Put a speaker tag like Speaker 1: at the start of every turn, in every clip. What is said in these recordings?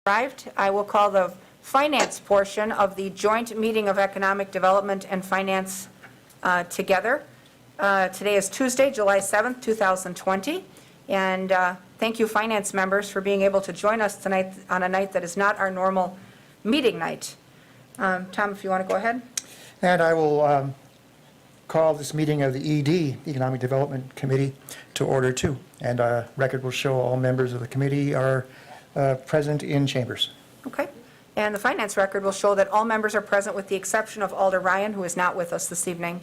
Speaker 1: Arrived. I will call the finance portion of the joint meeting of Economic Development and Finance together. Today is Tuesday, July 7th, 2020. And thank you, finance members, for being able to join us tonight on a night that is not our normal meeting night. Tom, if you want to go ahead.
Speaker 2: And I will call this meeting of the ED, Economic Development Committee, to order too. And record will show all members of the committee are present in chambers.
Speaker 1: Okay. And the finance record will show that all members are present with the exception of Alder Ryan, who is not with us this evening.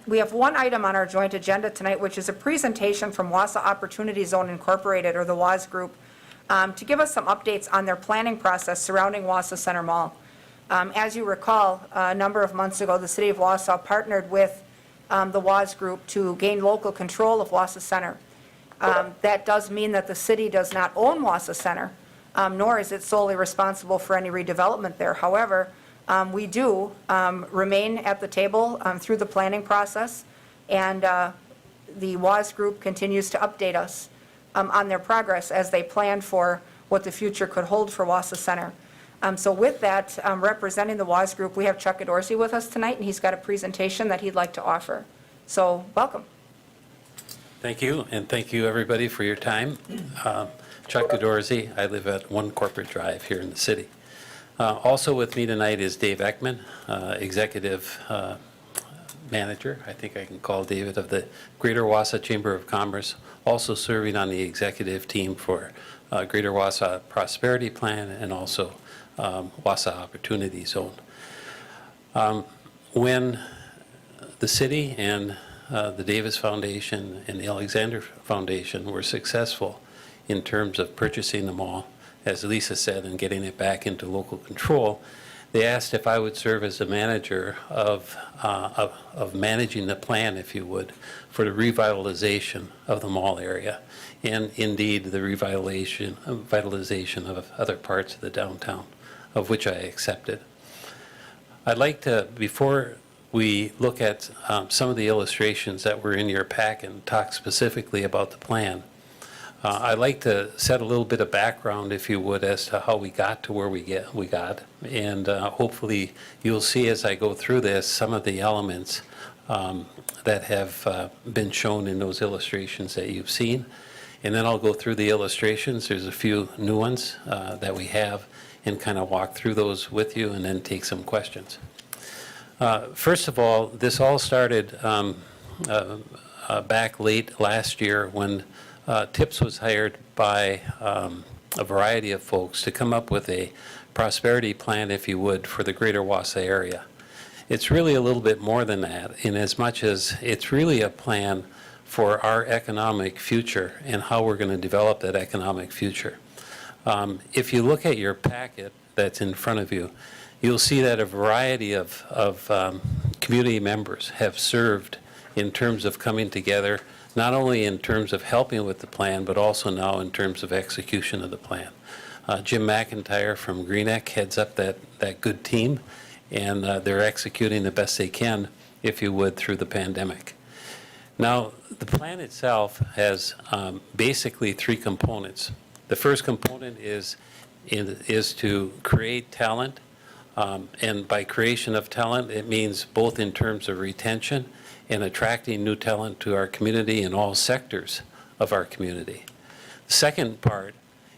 Speaker 1: We have one item on our joint agenda tonight, which is a presentation from Wausau Opportunity Zone Incorporated, or the WAZ Group, to give us some updates on their planning process surrounding Wausau Center Mall. As you recall, a number of months ago, the City of Wausau partnered with the WAZ Group to gain local control of Wausau Center. That does mean that the city does not own Wausau Center, nor is it solely responsible for any redevelopment there. However, we do remain at the table through the planning process, and the WAZ Group continues to update us on their progress as they plan for what the future could hold for Wausau Center. So with that, representing the WAZ Group, we have Chuck Dorsey with us tonight, and he's got a presentation that he'd like to offer. So welcome.
Speaker 3: Thank you, and thank you everybody for your time. Chuck Dorsey. I live at 1 Corporate Drive here in the city. Also with me tonight is Dave Ekman, Executive Manager, I think I can call David, of the Greater Wausau Chamber of Commerce, also serving on the executive team for Greater Wausau Prosperity Plan and also Wausau Opportunity Zone. When the city and the Davis Foundation and the Alexander Foundation were successful in terms of purchasing the mall, as Lisa said, and getting it back into local control, they asked if I would serve as a manager of managing the plan, if you would, for the revitalization of the mall area, and indeed the revitalization of other parts of the downtown, of which I accepted. I'd like to, before we look at some of the illustrations that were in your pack and talk specifically about the plan, I'd like to set a little bit of background, if you would, as to how we got to where we got. And hopefully you'll see as I go through this some of the elements that have been shown in those illustrations that you've seen. And then I'll go through the illustrations. There's a few new ones that we have, and kind of walk through those with you and then take some questions. First of all, this all started back late last year when TIPS was hired by a variety of folks to come up with a prosperity plan, if you would, for the Greater Wausau area. It's really a little bit more than that, in as much as it's really a plan for our economic future and how we're going to develop that economic future. If you look at your packet that's in front of you, you'll see that a variety of community members have served in terms of coming together, not only in terms of helping with the plan, but also now in terms of execution of the plan. Jim McIntyre from Greeneck heads up that good team, and they're executing the best they can, if you would, through the pandemic. Now, the plan itself has basically 3 components. The first component is to create talent, and by creation of talent, it means both in terms of retention and attracting new talent to our community in all sectors of our community. The second part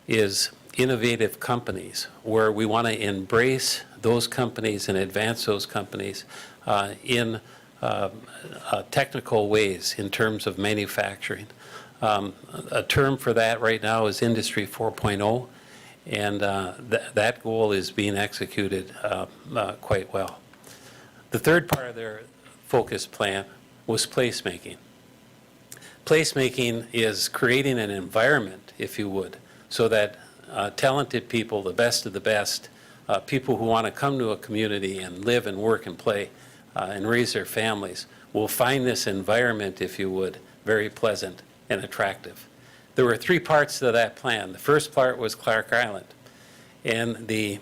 Speaker 3: is innovative companies, where we want to embrace those companies and advance those companies in technical ways in terms of manufacturing. A term for that right now is Industry 4.0, and that goal is being executed quite well. The third part of their focus plan was placemaking. Placemaking is creating an environment, if you would, so that talented people, the best of the best, people who want to come to a community and live and work and play and raise their families, will find this environment, if you would, very pleasant and attractive. There were 3 parts to that plan. The first part was Clark Island, and the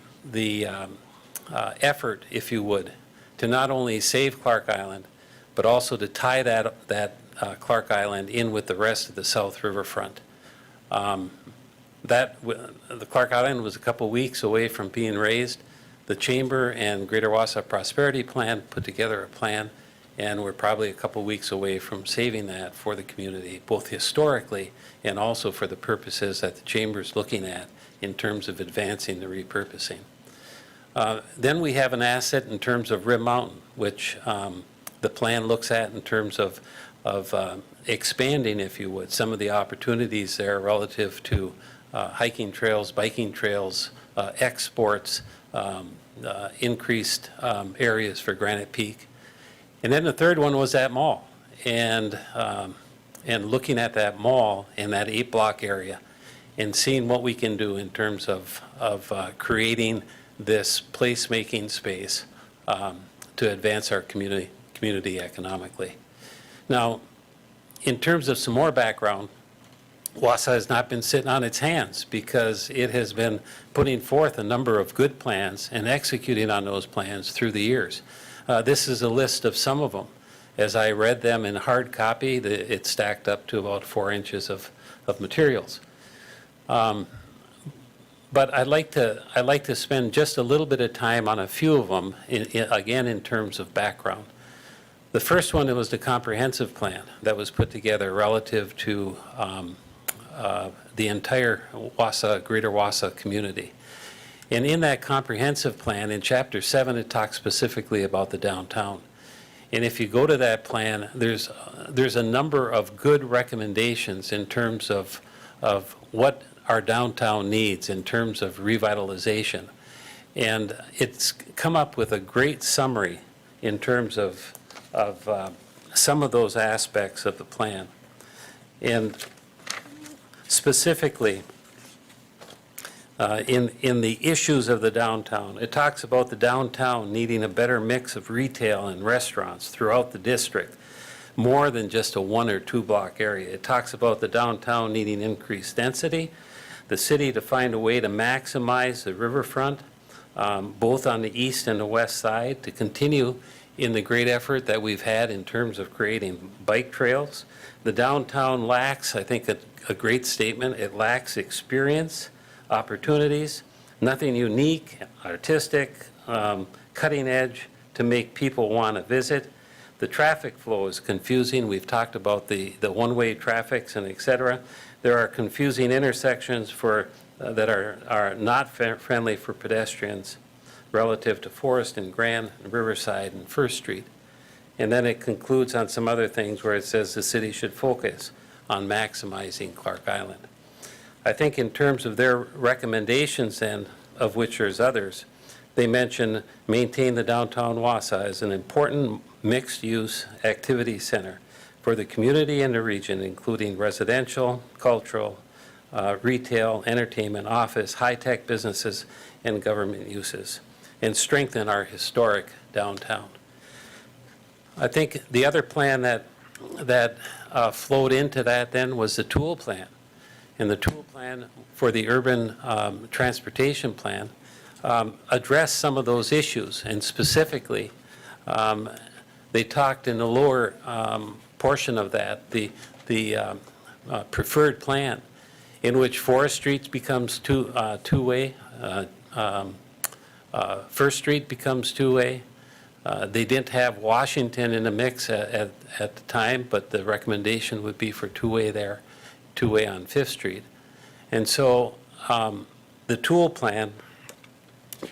Speaker 3: effort, if you would, to not only save Clark Island, but also to tie that Clark Island in with the rest of the South Riverfront. the Clark Island was a couple weeks away from being raised. The Chamber and Greater Wausau Prosperity Plan put together a plan, and we're probably a couple weeks away from saving that for the community, both historically and also for the purposes that the Chamber's looking at in terms of advancing the repurposing. Then we have an asset in terms of Rib Mountain, which the plan looks at in terms of expanding, if you would, some of the opportunities there relative to hiking trails, biking trails, exports, increased areas for Granite Peak. And then the third one was that mall, and looking at that mall in that 8-block area and seeing what we can do in terms of creating this placemaking space to advance our community economically. Now, in terms of some more background, Wausau has not been sitting on its hands because it has been putting forth a number of good plans and executing on those plans through the years. This is a list of some of them. As I read them in hard copy, it stacked up to about 4 inches of materials. But I'd like to spend just a little bit of time on a few of them, again in terms of background. The first one was the comprehensive plan that was put together relative to the entire Greater Wausau community. And in that comprehensive plan, in Chapter 7, it talks specifically about the downtown. And if you go to that plan, there's a number of good recommendations in terms of what our downtown needs in terms of revitalization. And it's come up with a great summary in terms of some of those aspects of the plan. And specifically, in the issues of the downtown, it talks about the downtown needing a better mix of retail and restaurants throughout the district, more than just a 1 or 2 block area. It talks about the downtown needing increased density, the city to find a way to maximize the riverfront, both on the east and the west side, to continue in the great effort that we've had in terms of creating bike trails. The downtown lacks, I think, a great statement, it lacks experience, opportunities, nothing unique, artistic, cutting edge to make people want to visit. The traffic flow is confusing. We've talked about the one-way traffics and et cetera. There are confusing intersections that are not friendly for pedestrians relative to Forest and Grand, and Riverside and First Street. And then it concludes on some other things where it says the city should focus on maximizing Clark Island. I think in terms of their recommendations, then, of which there's others, they mention maintain the downtown Wausau as an important mixed-use activity center for the community and the region, including residential, cultural, retail, entertainment, office, high-tech businesses, and government uses, and strengthen our historic downtown. I think the other plan that flowed into that then was the tool plan. And the tool plan for the urban transportation plan addressed some of those issues. And specifically, they talked in the lower portion of that, the preferred plan, in which Forest Street becomes two-way, First Street becomes two-way. They didn't have Washington in the mix at the time, but the recommendation would be for two-way there, two-way on Fifth Street. And so the tool plan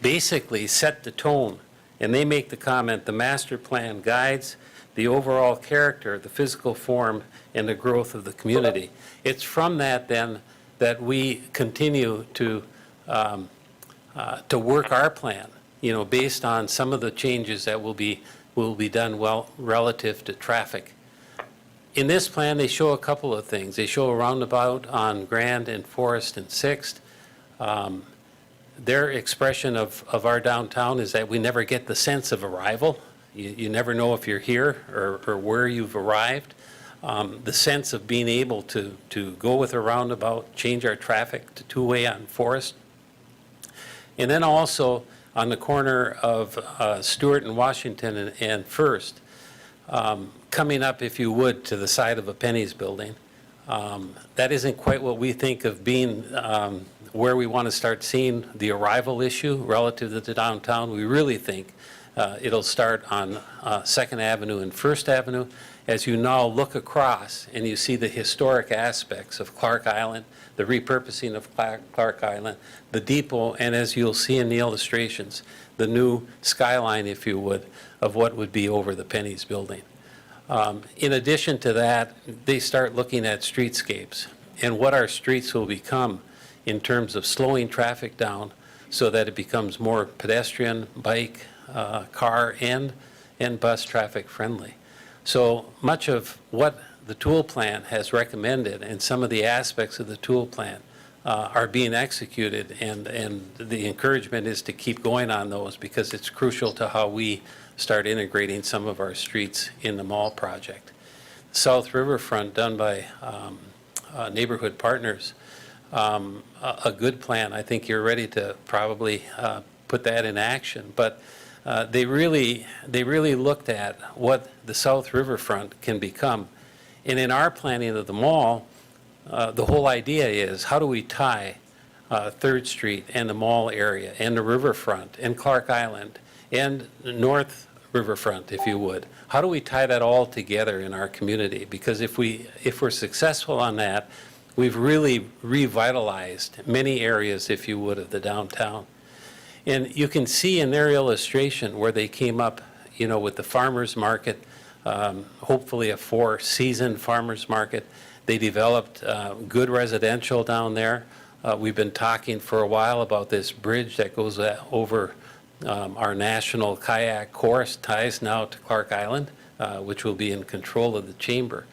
Speaker 3: basically set the tone, and they make the comment, the master plan guides the overall character, the physical form, and the growth of the community. It's from that then that we continue to work our plan, based on some of the changes that will be done relative to traffic. In this plan, they show a couple of things. They show a roundabout on Grand and Forest and Sixth. Their expression of our downtown is that we never get the sense of arrival. You never know if you're here or where you've arrived. The sense of being able to go with a roundabout, change our traffic to two-way on Forest. And then also on the corner of Stewart and Washington and First, coming up, if you would, to the side of a Penny's building. That isn't quite what we think of being where we want to start seeing the arrival issue relative to the downtown, we really think it'll start on 2nd Avenue and 1st Avenue. As you now look across and you see the historic aspects of Clark Island, the repurposing of Clark Island, the depot, and as you'll see in the illustrations, the new skyline, if you would, of what would be over the Penny's building. In addition to that, they start looking at streetscapes and what our streets will become in terms of slowing traffic down so that it becomes more pedestrian, bike, car, and bus traffic friendly. So much of what the tool plan has recommended and some of the aspects of the tool plan are being executed, and the encouragement is to keep going on those because it's crucial to how we start integrating some of our streets in the mall project. South Riverfront, done by Neighborhood Partners, a good plan. I think you're ready to probably put that in action, but they really looked at what the South Riverfront can become. And in our planning of the mall, the whole idea is how do we tie 3rd Street and the mall area and the riverfront and Clark Island and North Riverfront, if you would. How do we tie that all together in our community? Because if we're successful on that, we've really revitalized many areas, if you would, of the downtown. And you can see in their illustration where they came up, you know, with the farmers market, hopefully a 4-season farmers market. They developed good residential down there. We've been talking for a while about this bridge that goes over our national kayak course, ties now to Clark Island, which will be in control of the chamber.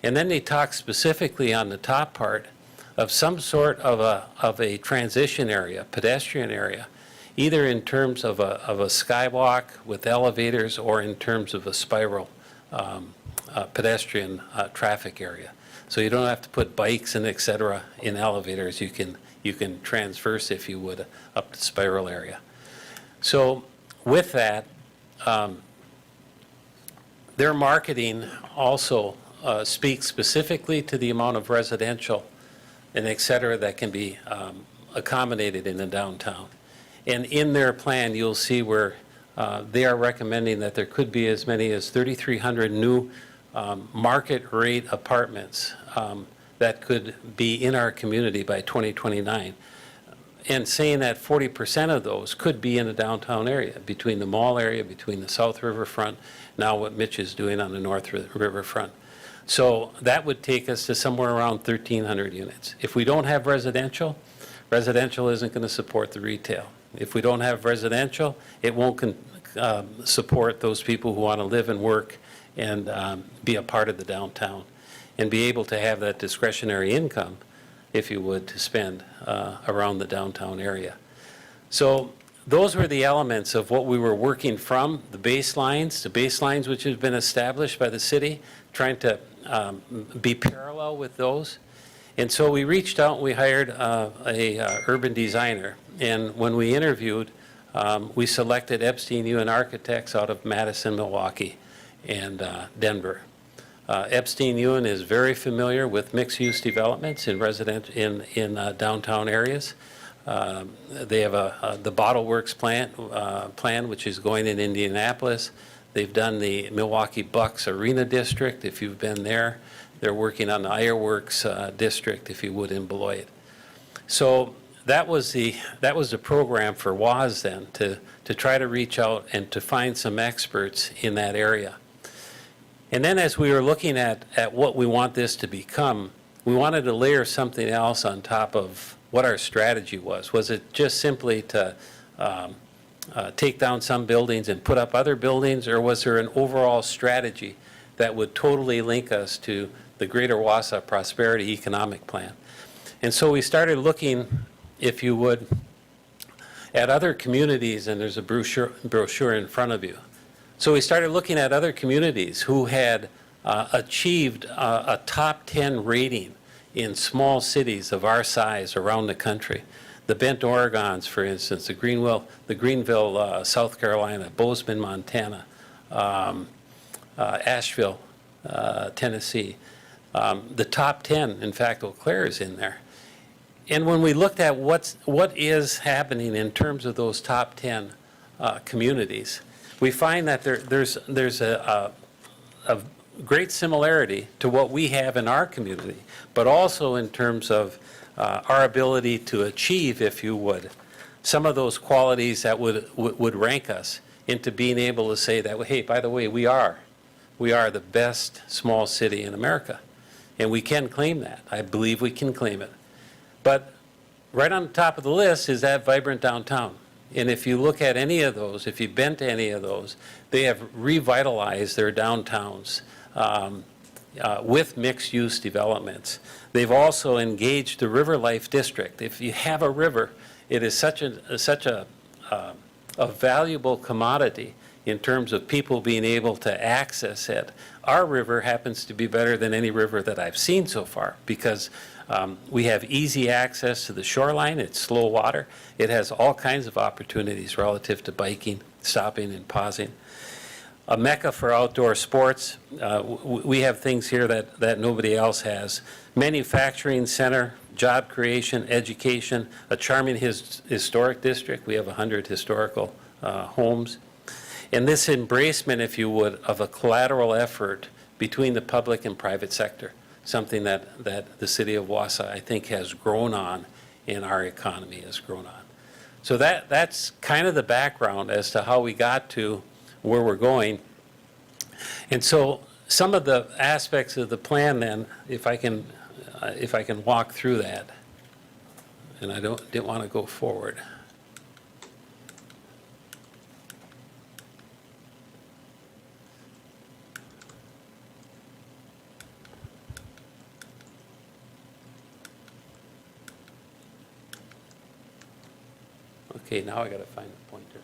Speaker 3: And then they talk specifically on the top part of some sort of a transition area, pedestrian area, either in terms of a skywalk with elevators or in terms of a spiral pedestrian traffic area. So you don't have to put bikes and et cetera in elevators. You can transverse, if you would, up the spiral area. So with that, their marketing also speaks specifically to the amount of residential and et cetera that can be accommodated in the downtown. And in their plan, you'll see where they are recommending that there could be as many as 3,300 new market rate apartments that could be in our community by 2029. And saying that 40% of those could be in the downtown area, between the mall area, between the South Riverfront, now what Mitch is doing on the North Riverfront. So that would take us to somewhere around 1,300 units. If we don't have residential, residential isn't going to support the retail. If we don't have residential, it won't support those people who want to live and work and be a part of the downtown and be able to have that discretionary income, if you would, to spend around the downtown area. So those were the elements of what we were working from, the baselines which have been established by the city, trying to be parallel with those. And so we reached out and we hired a urban designer. And when we interviewed, we selected Epstein Ewan Architects out of Madison, Milwaukee, and Denver. Epstein Ewan is very familiar with mixed-use developments in downtown areas. They have the Bottle Works plan, which is going in Indianapolis. They've done the Milwaukee Bucks Arena District, if you've been there. They're working on the Ironworks District, if you would, in Beloit. So that was the program for WAS then, to try to reach out and to find some experts in that area. And then as we were looking at what we want this to become, we wanted to layer something else on top of what our strategy was. Was it just simply to take down some buildings and put up other buildings, or was there an overall strategy that would totally link us to the Greater Wausau Prosperity Economic Plan? And so we started looking, if you would, at other communities, and there's a brochure in front of you. So we started looking at other communities who had achieved a top 10 rating in small cities of our size around the country. The Bend, Oregons, for instance, the Greenville, South Carolina, Bozeman, Montana, Asheville, Tennessee. The top 10, in fact, Eau Claire is in there. And when we looked at what is happening in terms of those top 10 communities, we find that there's a great similarity to what we have in our community, but also in terms of our ability to achieve, if you would, some of those qualities that would rank us into being able to say that, hey, by the way, we are the best small city in America. And we can claim that. I believe we can claim it. But right on the top of the list is that vibrant downtown. And if you look at any of those, if you've been to any of those, they have revitalized their downtowns with mixed-use developments. They've also engaged the River Life District. If you have a river, it is such a valuable commodity in terms of people being able to access it. Our river happens to be better than any river that I've seen so far because we have easy access to the shoreline. It's slow water. It has all kinds of opportunities relative to biking, stopping and pausing. A mecca for outdoor sports. We have things here that nobody else has. Manufacturing center, job creation, education, a charming historic district. We have 100 historical homes. And this embracement, if you would, of a collateral effort between the public and private sector, something that the city of Wausau, I think, has grown on and our economy has grown on. So that's kind of the background as to how we got to where we're going. And so some of the aspects of the plan then, if I can walk through that, and I didn't want to go forward. Okay, now I got to find the pointer.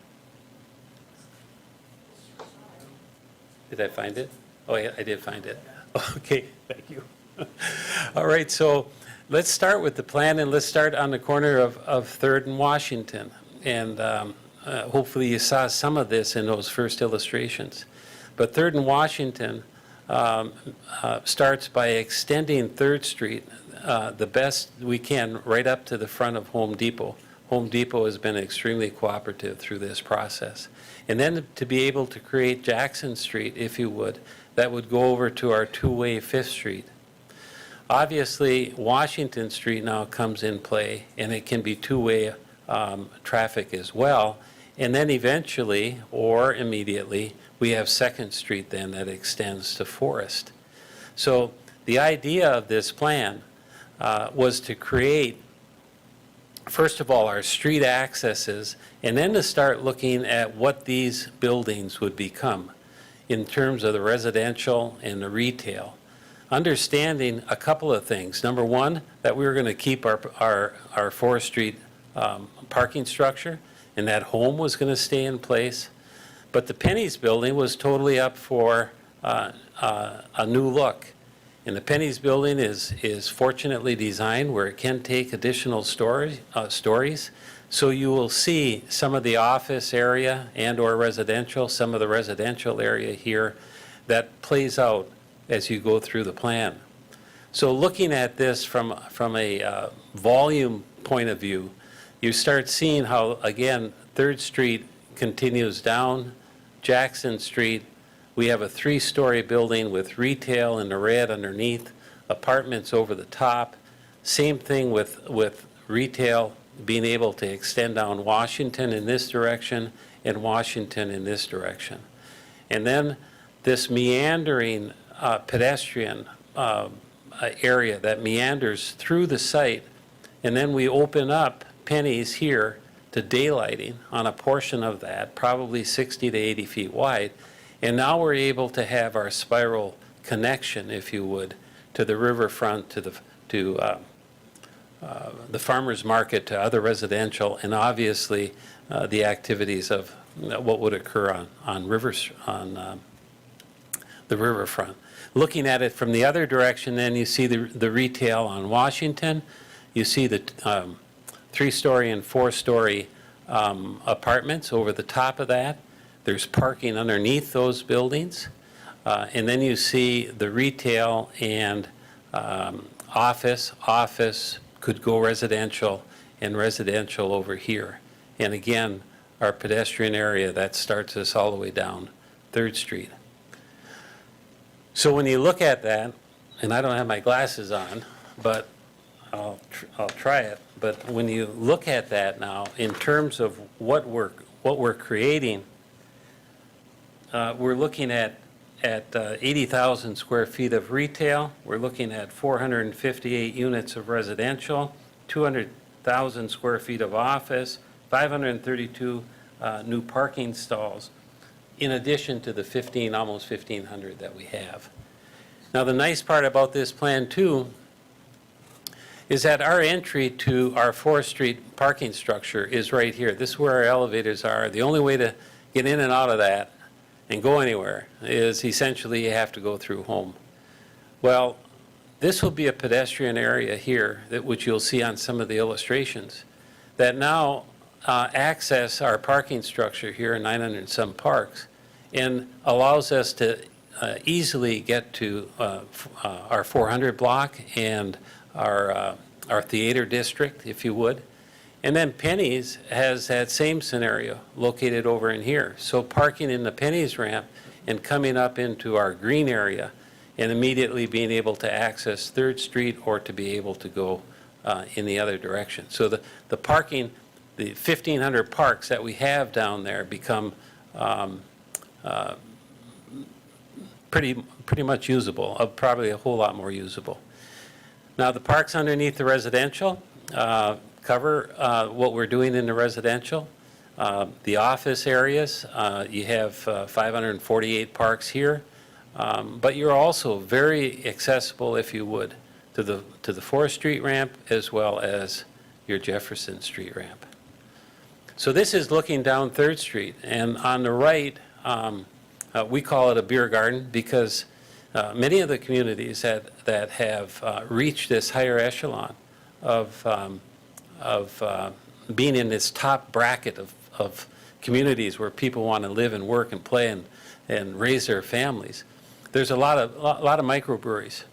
Speaker 3: Did I find it? Oh, yeah, I did find it. Okay, thank you. All right, so let's start with the plan, and let's start on the corner of 3rd and Washington. And hopefully you saw some of this in those first illustrations. But 3rd and Washington starts by extending 3rd Street the best we can right up to the front of Home Depot. Home Depot has been extremely cooperative through this process. And then to be able to create Jackson Street, if you would, that would go over to our two-way 5th Street. Obviously, Washington Street now comes in play, and it can be two-way traffic as well. And then eventually, or immediately, we have 2nd Street then that extends to Forest. So the idea of this plan was to create, first of all, our street accesses, and then to start looking at what these buildings would become in terms of the residential and the retail. Understanding a couple of things. Number one, that we were going to keep our 4th Street parking structure, and that home was going to stay in place. But the Penny's building was totally up for a new look. And the Penny's building is fortunately designed where it can take additional stories. So you will see some of the office area and or residential, some of the residential area here that plays out as you go through the plan. So looking at this from a volume point of view, you start seeing how, again, 3rd Street continues down, Jackson Street. We have a 3-story building with retail in the red underneath, apartments over the top. Same thing with retail being able to extend down Washington in this direction and Washington in this direction. And then this meandering pedestrian area that meanders through the site, and then we open up Penny's here to daylighting on a portion of that, probably 60 to 80 feet wide. And now we're able to have our spiral connection, if you would, to the riverfront, to the farmer's market, to other residential, and obviously the activities of what would occur on the riverfront. Looking at it from the other direction, then you see the retail on Washington. You see the 3-story and 4-story apartments over the top of that. There's parking underneath those buildings. And then you see the retail and office, could go residential and residential over here. And again, our pedestrian area, that starts us all the way down 3rd Street. So when you look at that, and I don't have my glasses on, but I'll try it. But when you look at that now, in terms of what we're creating, we're looking at 80,000 square feet of retail. We're looking at 458 units of residential, 200,000 square feet of office, 532 new parking stalls, in addition to the almost 1,500 that we have. Now, the nice part about this plan, too, is that our entry to our 4th Street parking structure is right here. This is where our elevators are. The only way to get in and out of that and go anywhere is essentially you have to go through home. Well, this will be a pedestrian area here, which you'll see on some of the illustrations, that now access our parking structure here in 900 and some parks, and allows us to easily get to our 400 block and our theater district, if you would. And then Penny's has that same scenario located over in here. So parking in the Penny's ramp and coming up into our green area and immediately being able to access 3rd Street or to be able to go in the other direction. So the parking, the 1,500 parks that we have down there become pretty much usable, probably a whole lot more usable. Now, the parks underneath the residential cover what we're doing in the residential. The office areas, you have 548 parks here, but you're also very accessible, if you would, to the 4th Street ramp as well as your Jefferson Street ramp. So this is looking down 3rd Street, and on the right, we call it a beer garden because many of the communities that have reached this higher echelon of being in this top bracket of communities where people want to live and work and play and raise their families, there's a lot of microbreweries.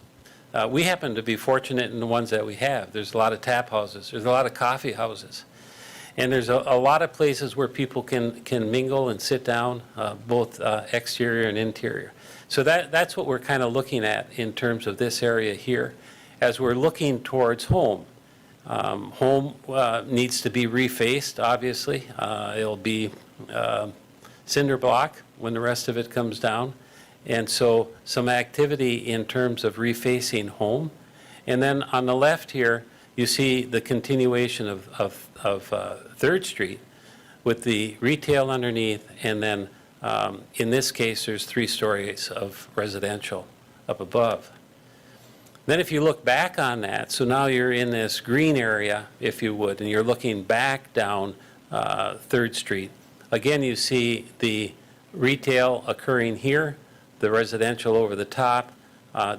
Speaker 3: We happen to be fortunate in the ones that we have. There's a lot of tap houses. There's a lot of coffee houses. And there's a lot of places where people can mingle and sit down, both exterior and interior. So that's what we're kind of looking at in terms of this area here as we're looking towards home. Home needs to be refaced, obviously. It'll be cinder block when the rest of it comes down. And so some activity in terms of refacing home. And then on the left here, you see the continuation of 3rd Street with the retail underneath, and then in this case, there's 3 stories of residential up above. Then if you look back on that, so now you're in this green area, if you would, and you're looking back down 3rd Street. Again, you see the retail occurring here, the residential over the top,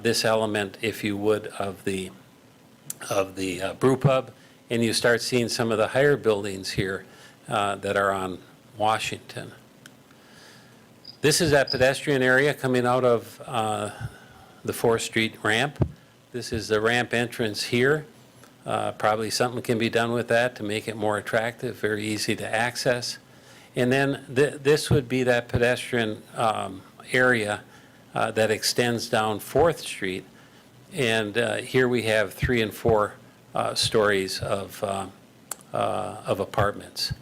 Speaker 3: this element, if you would, of the brew pub, and you start seeing some of the higher buildings here that are on Washington. This is that pedestrian area coming out of the 4th Street ramp. This is the ramp entrance here. Probably something can be done with that to make it more attractive, very easy to access. And then this would be that pedestrian area that extends down 4th Street. And here we have 3 and 4 stories of apartments.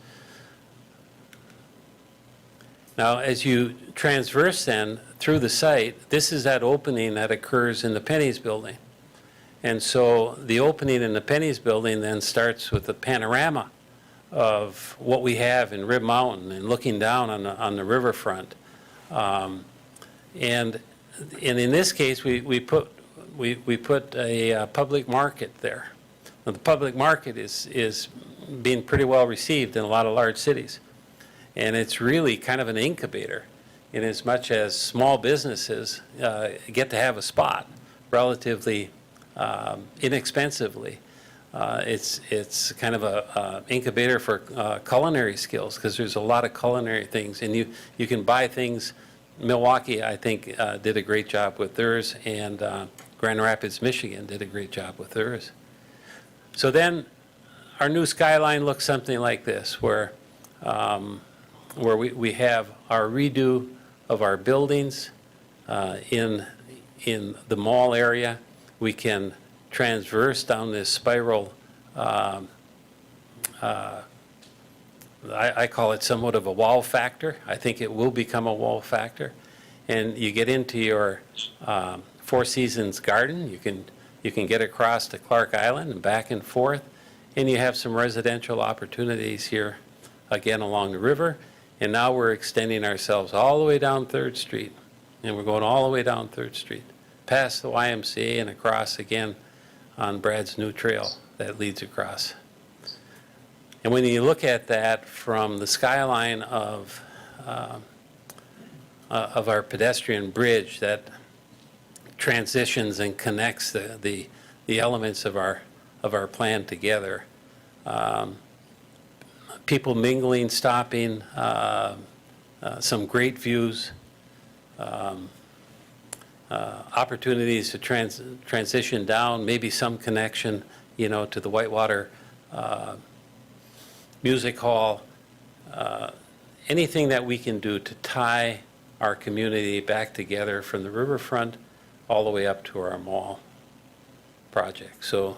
Speaker 3: Now, as you transverse then through the site, this is that opening that occurs in the Penny's building. And so the opening in the Penny's building then starts with the panorama of what we have in Rib Mountain and looking down on the riverfront. And in this case, we put a public market there. Now, the public market is being pretty well received in a lot of large cities. And it's really kind of an incubator in as much as small businesses get to have a spot relatively inexpensively. It's kind of a incubator for culinary skills because there's a lot of culinary things. And you can buy things. Milwaukee, I think, did a great job with theirs, and Grand Rapids, Michigan did a great job with theirs. So then our new skyline looks something like this, where we have our redo of our buildings in the mall area. We can transverse down this spiral. I call it somewhat of a wow factor. I think it will become a wow factor. And you get into your Four Seasons garden. You can get across to Clark Island and back and forth. And you have some residential opportunities here, again, along the river. And now we're extending ourselves all the way down 3rd Street. And we're going all the way down 3rd Street, past the YMCA and across again on Brad's new trail that leads across. And when you look at that from the skyline of our pedestrian bridge that transitions and connects the elements of our plan together, people mingling, stopping, some great views, opportunities to transition down, maybe some connection, to the Whitewater Music Hall, anything that we can do to tie our community back together from the riverfront all the way up to our mall project. So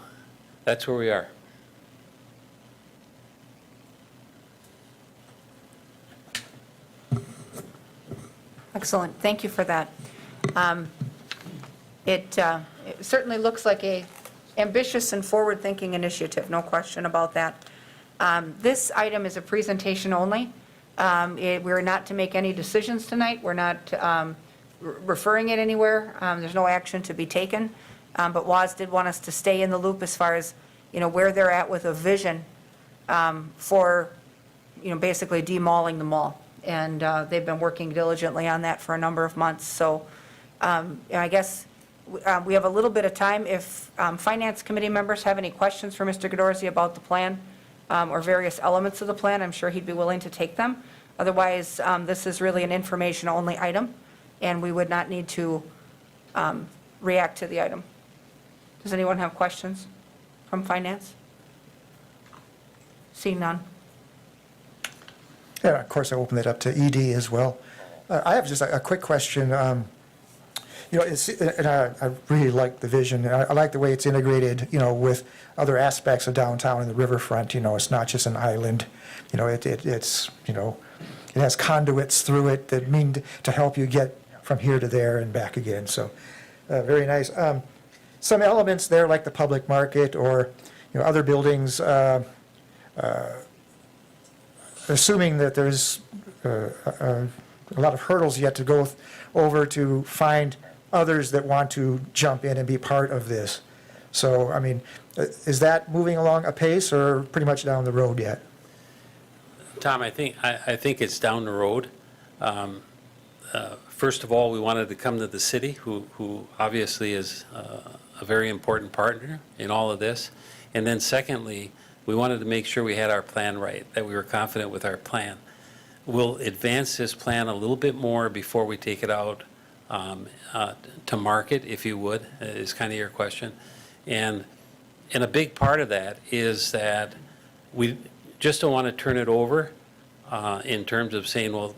Speaker 3: that's where we are.
Speaker 1: Excellent, thank you for that. It certainly looks like a ambitious and forward-thinking initiative, no question about that. This item is a presentation only. We're not to make any decisions tonight. We're not referring it anywhere. There's no action to be taken. But WAS did want us to stay in the loop as far as, where they're at with a vision for, basically demauling the mall. And they've been working diligently on that for a number of months. So I guess we have a little bit of time. If Finance Committee members have any questions for Mr. Godorzi about the plan or various elements of the plan, I'm sure he'd be willing to take them. Otherwise, this is really an information-only item, and we would not need to react to the item. Does anyone have questions from Finance? Seeing none.
Speaker 2: Yeah, of course, I open it up to ED as well. I have just a quick question. And I really like the vision. I like the way it's integrated, with other aspects of downtown and the riverfront. It's not just an island. It's it has conduits through it that mean to help you get from here to there and back again. So, very nice. Some elements there, like the public market or other buildings. Assuming that there's a lot of hurdles yet to go over to find others that want to jump in and be part of this. So, I mean, is that moving along apace or pretty much down the road yet?
Speaker 3: Tom, I think it's down the road. First of all, we wanted to come to the city, who obviously is a very important partner in all of this. And then secondly, we wanted to make sure we had our plan right, that we were confident with our plan. We'll advance this plan a little bit more before we take it out to market, if you would, is kind of your question. And a big part of that is that we just don't want to turn it over in terms of saying, well,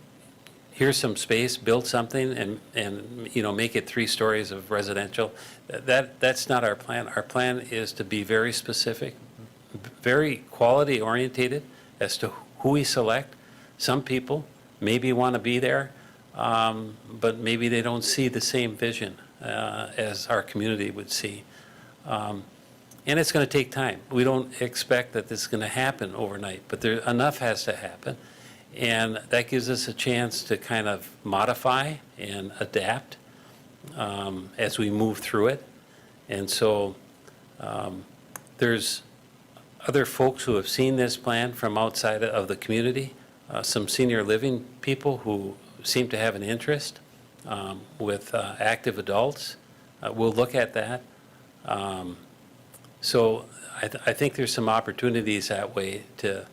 Speaker 3: here's some space, build something, and make it 3 stories of residential. That's not our plan. Our plan is to be very specific, very quality orientated as to who we select. Some people maybe want to be there, but maybe they don't see the same vision as our community would see. And it's going to take time. We don't expect that this is going to happen overnight, but enough has to happen. And that gives us a chance to kind of modify and adapt as we move through it. And so there's other folks who have seen this plan from outside of the community, some senior living people who seem to have an interest with active adults. We'll look at that. So I think there's some opportunities that way to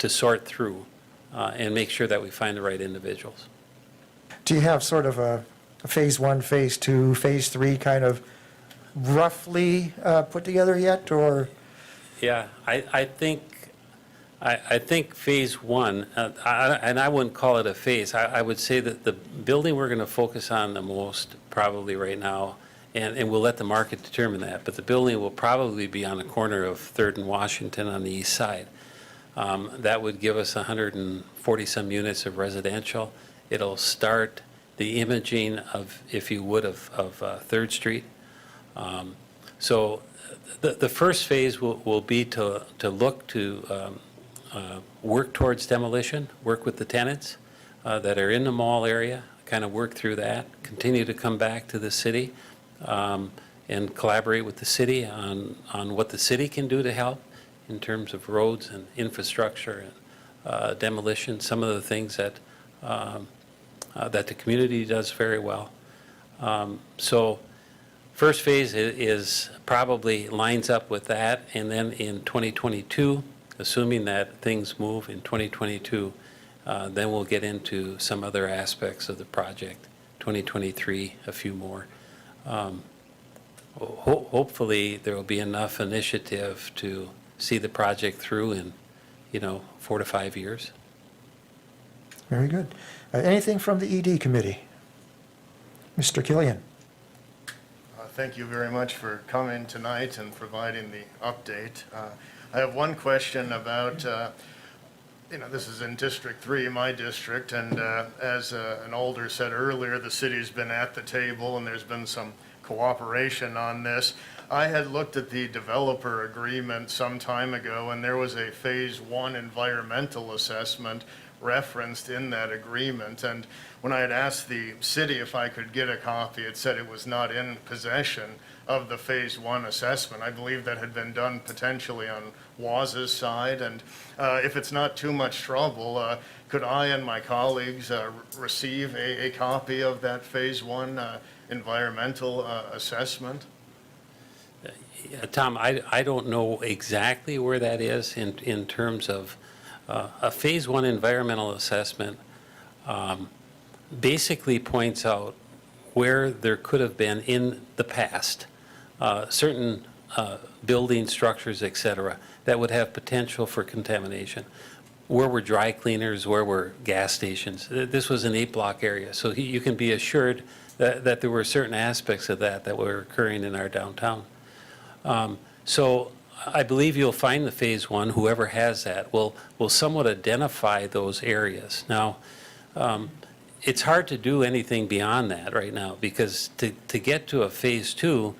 Speaker 3: sort through and make sure that we find the right individuals.
Speaker 2: Do you have sort of a phase 1, phase 2, phase 3 kind of roughly put together yet, or
Speaker 3: Yeah, I think phase one, and I wouldn't call it a phase, I would say that the building we're going to focus on the most probably right now, and we'll let the market determine that, but the building will probably be on the corner of 3rd and Washington on the east side. That would give us 140-some units of residential. It'll start the imaging of, if you would, of 3rd Street. So the first phase will be to look to work towards demolition, work with the tenants that are in the mall area, kind of work through that, continue to come back to the city and collaborate with the city on what the city can do to help in terms of roads and infrastructure and demolition, some of the things that that the community does very well. So first phase is probably lines up with that, and then in 2022, assuming that things move in 2022, then we'll get into some other aspects of the project. 2023, a few more. Hopefully, there will be enough initiative to see the project through in, 4 to 5 years.
Speaker 2: Very good. Anything from the ED committee? Mr. Killian?
Speaker 4: Thank you very much for coming tonight and providing the update. I have one question about, this is in District 3, my district, and as an alder said earlier, the city's been at the table and there's been some cooperation on this. I had looked at the developer agreement some time ago, and there was a Phase 1 environmental assessment referenced in that agreement. And when I had asked the city if I could get a copy, it said it was not in possession of the Phase 1 assessment. I believe that had been done potentially on Wausau's side. And if it's not too much trouble, could I and my colleagues receive a copy of that Phase 1 environmental assessment?
Speaker 3: Yeah, Tom, I don't know exactly where that is in terms of a Phase 1 environmental assessment. Basically points out where there could have been in the past certain building structures, et cetera, that would have potential for contamination. Where were dry cleaners, where were gas stations? This was an 8-block area, so you can be assured that there were certain aspects of that were occurring in our downtown. So I believe you'll find the Phase 1, whoever has that, will somewhat identify those areas. Now, it's hard to do anything beyond that right now, because to get to a Phase 2,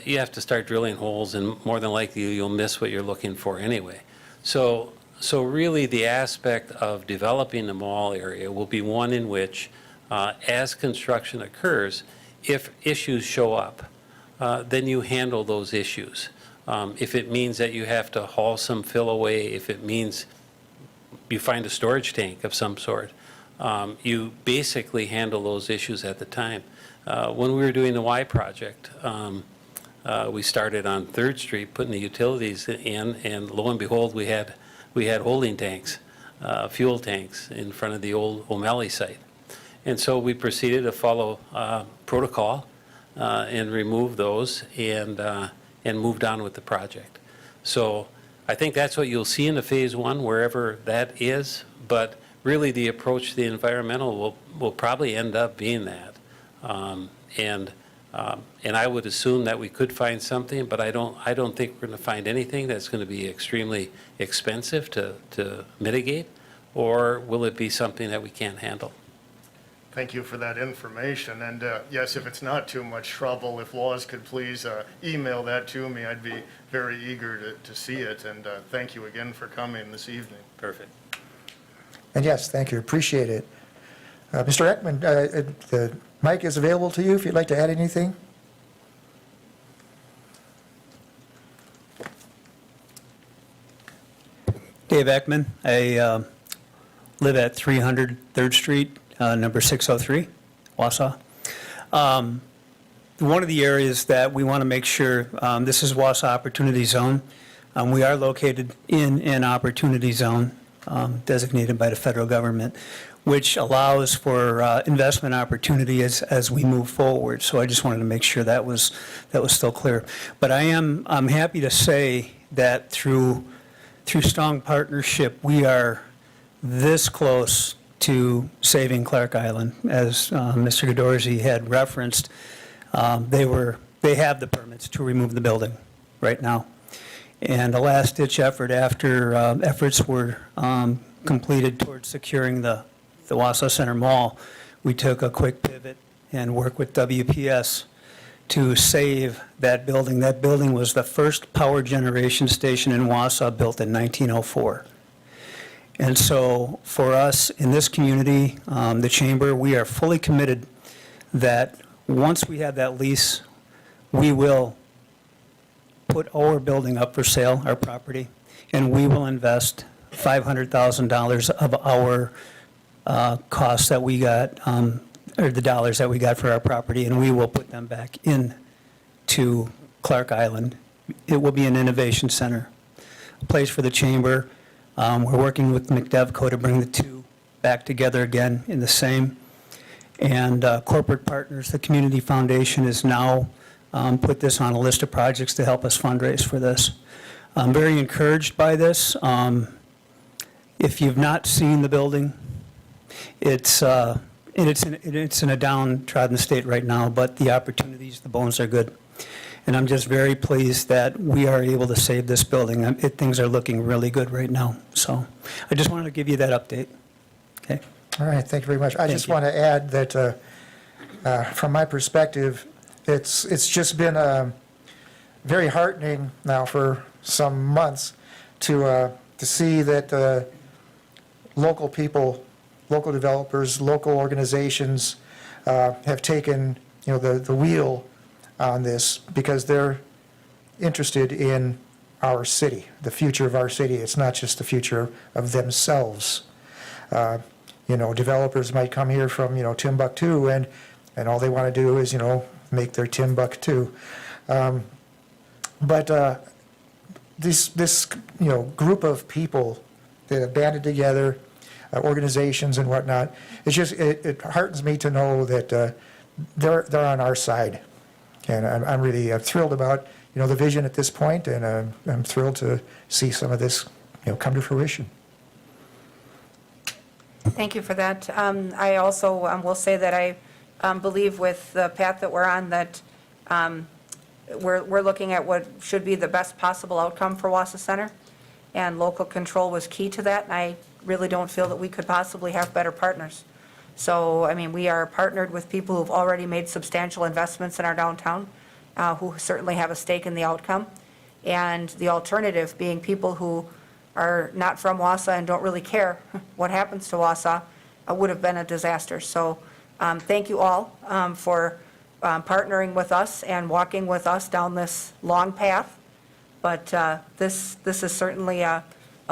Speaker 3: you have to start drilling holes, and more than likely you'll miss what you're looking for anyway. So really the aspect of developing the mall area will be one in which, as construction occurs, if issues show up, then you handle those issues. If it means that you have to haul some fill away, if it means you find a storage tank of some sort, you basically handle those issues at the time. When we were doing the Y project, we started on 3rd Street putting the utilities in, and lo and behold, we had holding tanks, fuel tanks in front of the old O'Malley site. And so we proceeded to follow protocol and remove those and moved on with the project. So I think that's what you'll see in the Phase 1, wherever that is, but really the approach to the environmental will probably end up being that. And I would assume that we could find something, but I don't think we're going to find anything that's going to be extremely expensive to mitigate, or will it be something that we can't handle?
Speaker 4: Thank you for that information. And yes, if it's not too much trouble, if Laws could please email that to me, I'd be very eager to see it. And thank you again for coming this evening.
Speaker 3: Perfect.
Speaker 2: And yes, thank you, appreciate it. Mr. Ekman, the mic is available to you if you'd like to add anything.
Speaker 5: Dave Ekman. I live at 300 3rd Street, number 603, Wausau. One of the areas that we want to make sure, this is Wausau Opportunity Zone. We are located in an opportunity zone designated by the federal government, which allows for investment opportunity as we move forward. So I just wanted to make sure that was still clear. But I'm happy to say that through strong partnership, we are this close to saving Clark Island. As Mr. Godorzi had referenced, they have the permits to remove the building right now. And a last-ditch effort after efforts were completed towards securing the Wausau Center Mall, we took a quick pivot and worked with WPS to save that building. That building was the first power generation station in Wausau, built in 1904. And so for us in this community, the Chamber, we are fully committed that once we have that lease, we will put our building up for sale, our property, and we will invest $500,000 of our costs that we got, or the dollars that we got for our property, and we will put them back in to Clark Island. It will be an innovation center, a place for the Chamber. We're working with Mcdevko to bring the two back together again in the same. And corporate partners, the Community Foundation is now put this on a list of projects to help us fundraise for this. I'm very encouraged by this. If you've not seen the building, it's in a downtrodden state right now, but the opportunities, the bones are good. And I'm just very pleased that we are able to save this building. Things are looking really good right now. So I just wanted to give you that update. Okay.
Speaker 2: All right, thank you very much. I just
Speaker 5: you.
Speaker 2: want to add that from my perspective, it's just been very heartening now for some months to see that local people, local developers, local organizations have taken, the wheel on this, because they're interested in our city, the future of our city. It's not just the future of themselves. Developers might come here from, Timbuktu, and all they want to do is, make their Timbuktu. But this group of people that have banded together, organizations and whatnot, it heartens me to know that they're on our side. And I'm really thrilled about, the vision at this point, and I'm thrilled to see some of this, come to fruition.
Speaker 1: Thank you for that. I also will say that I believe with the path that we're on, that we're looking at what should be the best possible outcome for Wausau Center, and local control was key to that, and I really don't feel that we could possibly have better partners. So, we are partnered with people who've already made substantial investments in our downtown, who certainly have a stake in the outcome, and the alternative being people who are not from Wausau and don't really care what happens to Wausau, would have been a disaster. So thank you all for partnering with us and walking with us down this long path. But this is certainly a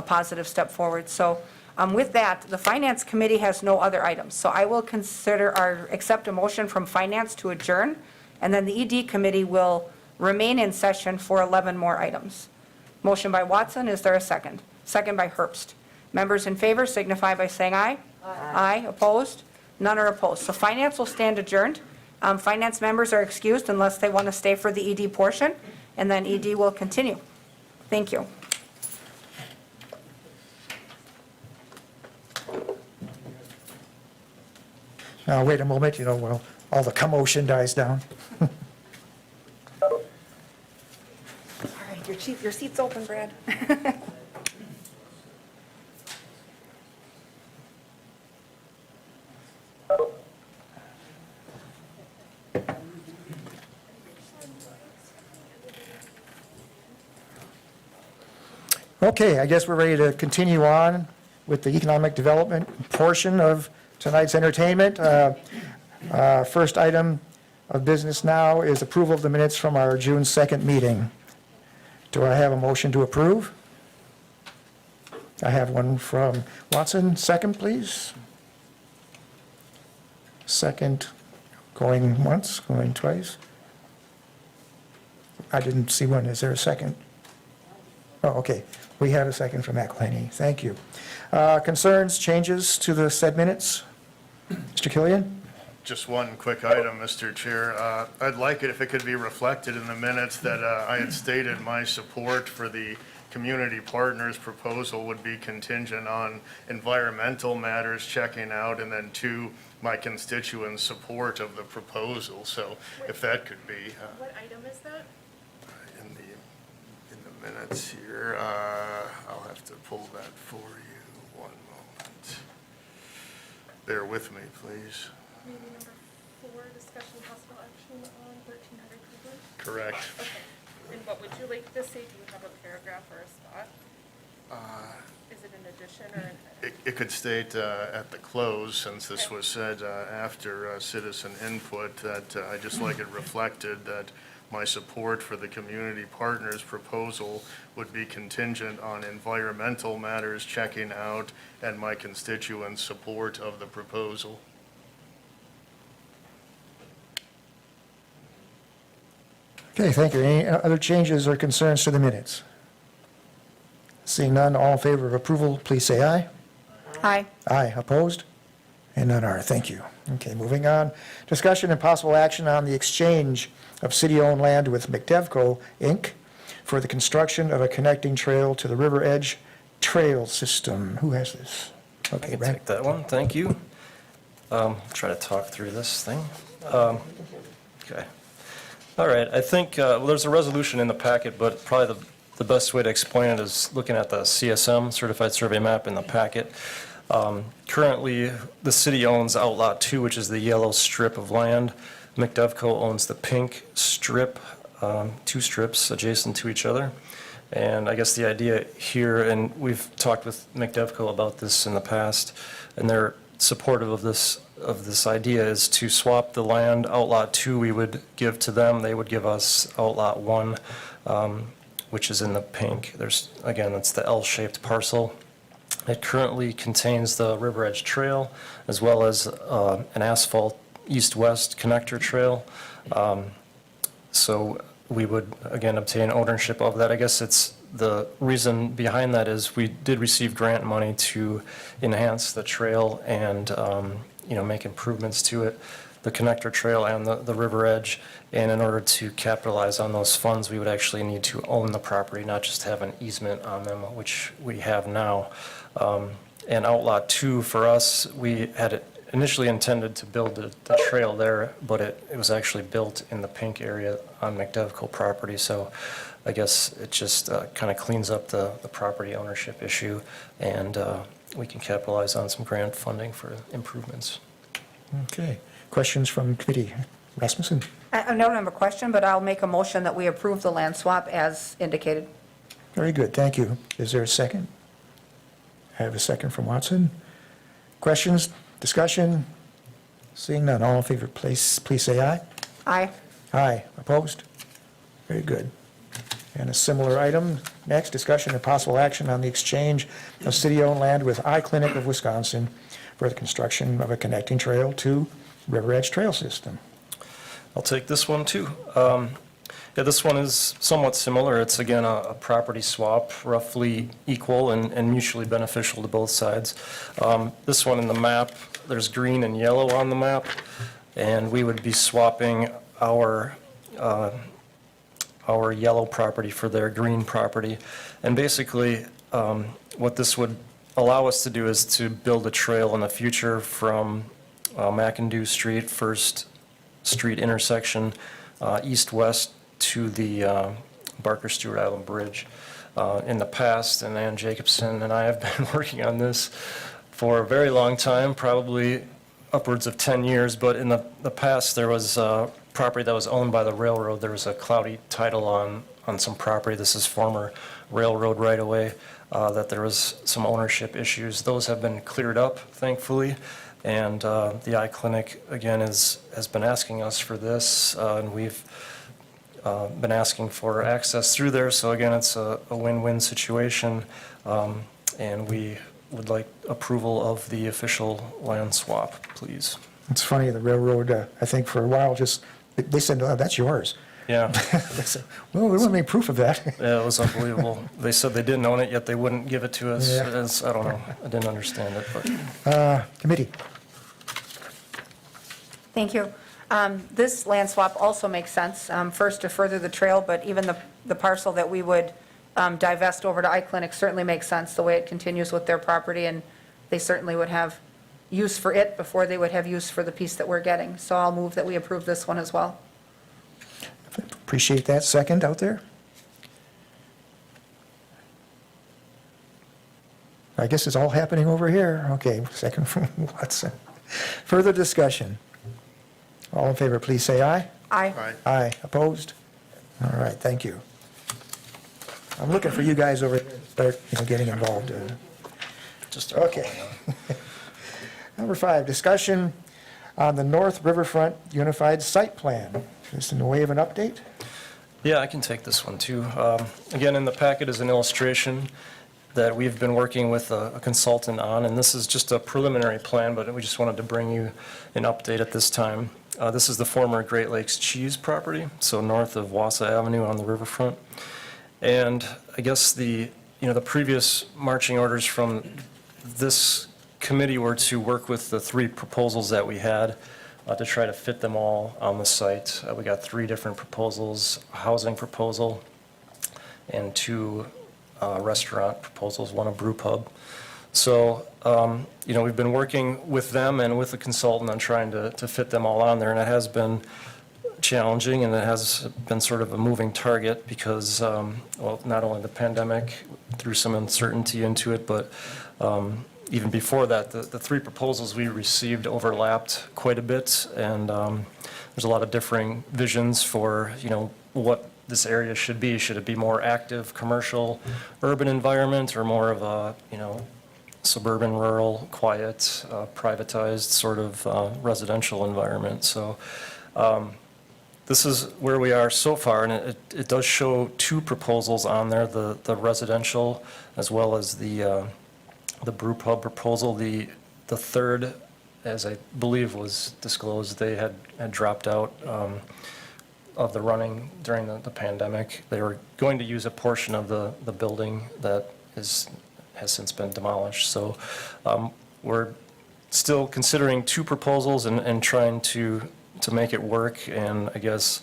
Speaker 1: positive step forward. So with that, the Finance Committee has no other items. So I will accept a motion from Finance to adjourn, and then the ED Committee will remain in session for 11 more items. Motion by Watson, is there a second? Second by Herbst. Members in favor signify by saying aye. Aye. Opposed? None are opposed. So Finance will stand adjourned. Finance members are excused unless they want to stay for the ED portion, and then ED will continue. Thank you.
Speaker 2: Now, wait a moment, while all the commotion dies down.
Speaker 1: All right, your seat's open, Brad.
Speaker 2: Okay, I guess we're ready to continue on with the economic development portion of tonight's entertainment. First item of business now is approval of the minutes from our June 2nd meeting. Do I have a motion to approve? I have one from Watson. Second, please. Second, going once, going twice. I didn't see one. Is there a second? Oh, okay. We have a second from McElhaney. Thank you. Concerns, changes to the said minutes? Mr. Killian?
Speaker 4: Just one quick item, Mr. Chair. I'd like it if it could be reflected in the minutes that I had stated my support for the community partners proposal would be contingent on environmental matters checking out, and then 2, my constituents' support of the proposal. So if that could be
Speaker 6: What item is that?
Speaker 4: in the minutes here, I'll have to pull that for you. One moment. Bear with me, please.
Speaker 6: Maybe number 4, discussion possible action on 1300 Cleveland?
Speaker 4: Correct.
Speaker 6: Okay. And what would you like to say? Do you have a paragraph or a spot? Is it an addition or an edit?
Speaker 4: It could state at the close, since this was said after citizen input, that I'd just like it reflected that my support for the community partners proposal would be contingent on environmental matters checking out and my constituents' support of the proposal.
Speaker 2: Okay, thank you. Any other changes or concerns to the minutes? Seeing none, all in favor of approval, please say aye.
Speaker 1: Aye.
Speaker 2: Aye, opposed? And none are. Thank you. Okay, moving on. Discussion and possible action on the exchange of city-owned land with Mcdevko, Inc. for the construction of a connecting trail to the River Edge Trail System. Who has this?
Speaker 7: I
Speaker 2: Okay,
Speaker 7: can
Speaker 2: Brad.
Speaker 7: take that one, thank you. Try to talk through this thing. Okay. All right, I think, well, there's a resolution in the packet, but probably the best way to explain it is looking at the CSM, Certified Survey Map, in the packet. Currently, the city owns Outlot 2, which is the yellow strip of land. Mcdevko owns the pink strip, 2 strips adjacent to each other. And I guess the idea here, and we've talked with Mcdevko about this in the past, and they're supportive of this idea, is to swap the land. Outlot 2 we would give to them, they would give us Outlot 1, which is in the pink. There's, again, it's the L-shaped parcel. It currently contains the River Edge Trail, as well as an asphalt east-west connector trail. So we would, again, obtain ownership of that. I guess it's, the reason behind that is we did receive grant money to enhance the trail and, make improvements to it, the connector trail and the river edge. And in order to capitalize on those funds, we would actually need to own the property, not just have an easement on them, which we have now. And Outlot 2, for us, we had initially intended to build the trail there, but it was actually built in the pink area on Mcdevko property. So I guess it just kind of cleans up the property ownership issue, and we can capitalize on some grant funding for improvements.
Speaker 2: Okay. Questions from committee? Rasmussen?
Speaker 1: I don't have a question, but I'll make a motion that we approve the land swap as indicated.
Speaker 2: Very good, thank you. Is there a second? I have a second from Watson. Questions, discussion? Seeing none, all in favor, please say aye.
Speaker 1: Aye.
Speaker 2: Aye, opposed? Very good. And a similar item, next, discussion and possible action on the exchange of city-owned land with iClinic of Wisconsin for the construction of a connecting trail to River Edge Trail System.
Speaker 7: I'll take this one too. Yeah, this one is somewhat similar. It's again a property swap, roughly equal and mutually beneficial to both sides. This one in the map, there's green and yellow on the map, and we would be swapping our yellow property for their green property. And basically, what this would allow us to do is to build a trail in the future from McIndoe Street, First Street intersection, east-west to the Barker Stewart Island Bridge. In the past, and Ann Jacobson and I have been working on this for a very long time, probably upwards of 10 years, but in the past there was property that was owned by the railroad. There was a cloudy title on some property. This is former railroad right-of-way, that there was some ownership issues. Those have been cleared up, thankfully, and the iClinic, again, has been asking us for this, and we've been asking for access through there. So again, it's a win-win situation, and we would like approval of the official land swap, please.
Speaker 2: It's funny, the railroad, I think for a while, just, they said, oh, that's yours.
Speaker 7: Yeah.
Speaker 2: They said, well, we want to make proof of that.
Speaker 7: Yeah, it was unbelievable. They said they didn't own it, yet they wouldn't give it to us.
Speaker 2: Yeah.
Speaker 7: I don't know. I didn't understand it, but
Speaker 2: Committee?
Speaker 1: Thank you. This land swap also makes sense. First, to further the trail, but even the parcel that we would divest over to iClinic certainly makes sense, the way it continues with their property, and they certainly would have use for it before they would have use for the piece that we're getting. So I'll move that we approve this one as well.
Speaker 2: Appreciate that. Second out there? I guess it's all happening over here. Okay, second from Watson. Further discussion? All in favor, please say aye.
Speaker 1: Aye.
Speaker 4: Aye.
Speaker 2: Aye. Opposed? All right, thank you. I'm looking for you guys over here to start, getting involved.
Speaker 7: Just
Speaker 2: Okay. Number 5, discussion on the North Riverfront Unified Site Plan. Just in the way of an update?
Speaker 7: Yeah, I can take this one too. Again, in the packet is an illustration that we've been working with a consultant on, and this is just a preliminary plan, but we just wanted to bring you an update at this time. This is the former Great Lakes Cheese property, so north of Wausau Avenue on the riverfront. And I guess the previous marching orders from this committee were to work with the 3 proposals that we had to try to fit them all on the site. We got 3 different proposals, a housing proposal and 2 restaurant proposals, 1 a brew pub. So, we've been working with them and with the consultant on trying to fit them all on there, and it has been challenging, and it has been sort of a moving target because, not only the pandemic threw some uncertainty into it, but even before that, the 3 proposals we received overlapped quite a bit, and there's a lot of differing visions for, what this area should be. Should it be more active, commercial, urban environment, or more of a, suburban, rural, quiet, privatized sort of residential environment? So this is where we are so far, and it does show 2 proposals on there, the residential as well as the brew pub proposal. The third, as I believe was disclosed, they had dropped out of the running during the pandemic. They were going to use a portion of the building that has since been demolished. So we're still considering 2 proposals and trying to make it work. And I guess,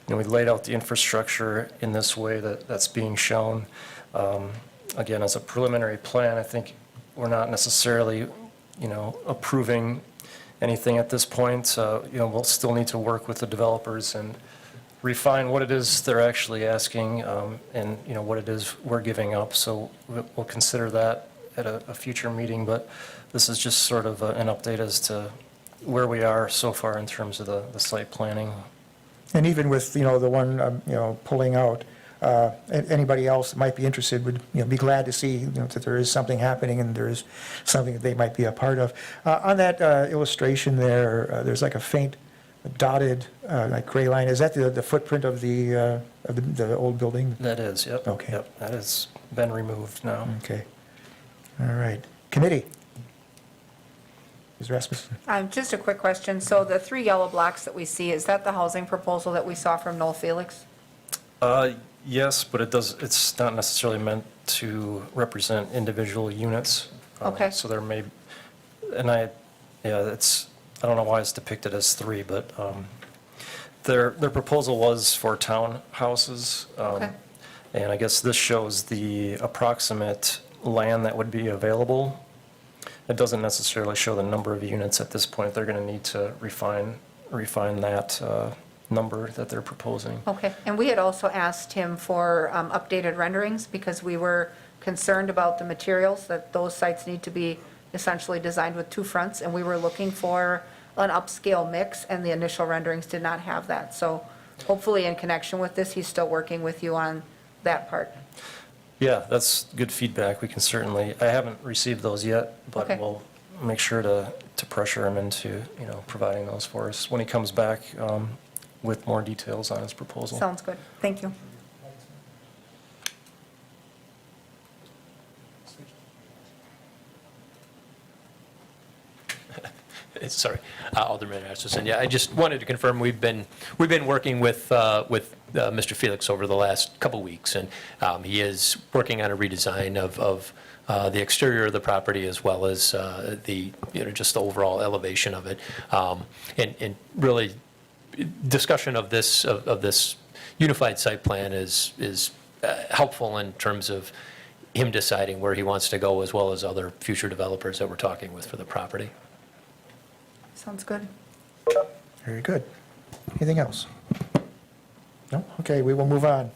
Speaker 7: we laid out the infrastructure in this way that's being shown. Again, as a preliminary plan, I think we're not necessarily, approving anything at this point. We'll still need to work with the developers and refine what it is they're actually asking, and, what it is we're giving up. So we'll consider that at a future meeting, but this is just sort of an update as to where we are so far in terms of the site planning.
Speaker 2: And even with, the one, pulling out, anybody else that might be interested would, be glad to see, that there is something happening and there is something that they might be a part of. On that illustration there, there's like a faint dotted, like gray line. Is that the footprint of the old building?
Speaker 7: That is, yep.
Speaker 2: Okay.
Speaker 7: Yep, that has been removed now.
Speaker 2: Okay. All right. Committee. Ms. Rasmussen?
Speaker 1: Just a quick question. So the 3 yellow blocks that we see, is that the housing proposal that we saw from Noel Felix?
Speaker 7: Yes, but it's not necessarily meant to represent individual units.
Speaker 1: Okay.
Speaker 7: So there may, and I don't know why it's depicted as 3, but their proposal was for townhouses.
Speaker 1: Okay.
Speaker 7: And I guess this shows the approximate land that would be available. It doesn't necessarily show the number of units at this point. They're going to need to refine that number that they're proposing.
Speaker 1: Okay, and we had also asked him for updated renderings because we were concerned about the materials, that those sites need to be essentially designed with 2 fronts, and we were looking for an upscale mix, and the initial renderings did not have that. So hopefully in connection with this, he's still working with you on that part.
Speaker 7: Yeah, that's good feedback. We can certainly, I haven't received those yet, but
Speaker 1: Okay.
Speaker 7: we'll make sure to pressure him into, providing those for us when he comes back with more details on his proposal.
Speaker 1: Sounds good. Thank you.
Speaker 8: Sorry, Alderman Asmussen. Yeah, I just wanted to confirm we've been working with Mr. Felix over the last couple weeks, and he is working on a redesign of the exterior of the property as well as just the overall elevation of it. And really, discussion of this unified site plan is helpful in terms of him deciding where he wants to go, as well as other future developers that we're talking with for the property.
Speaker 1: Sounds good.
Speaker 2: Very good. Anything else? No? Okay, we will move on.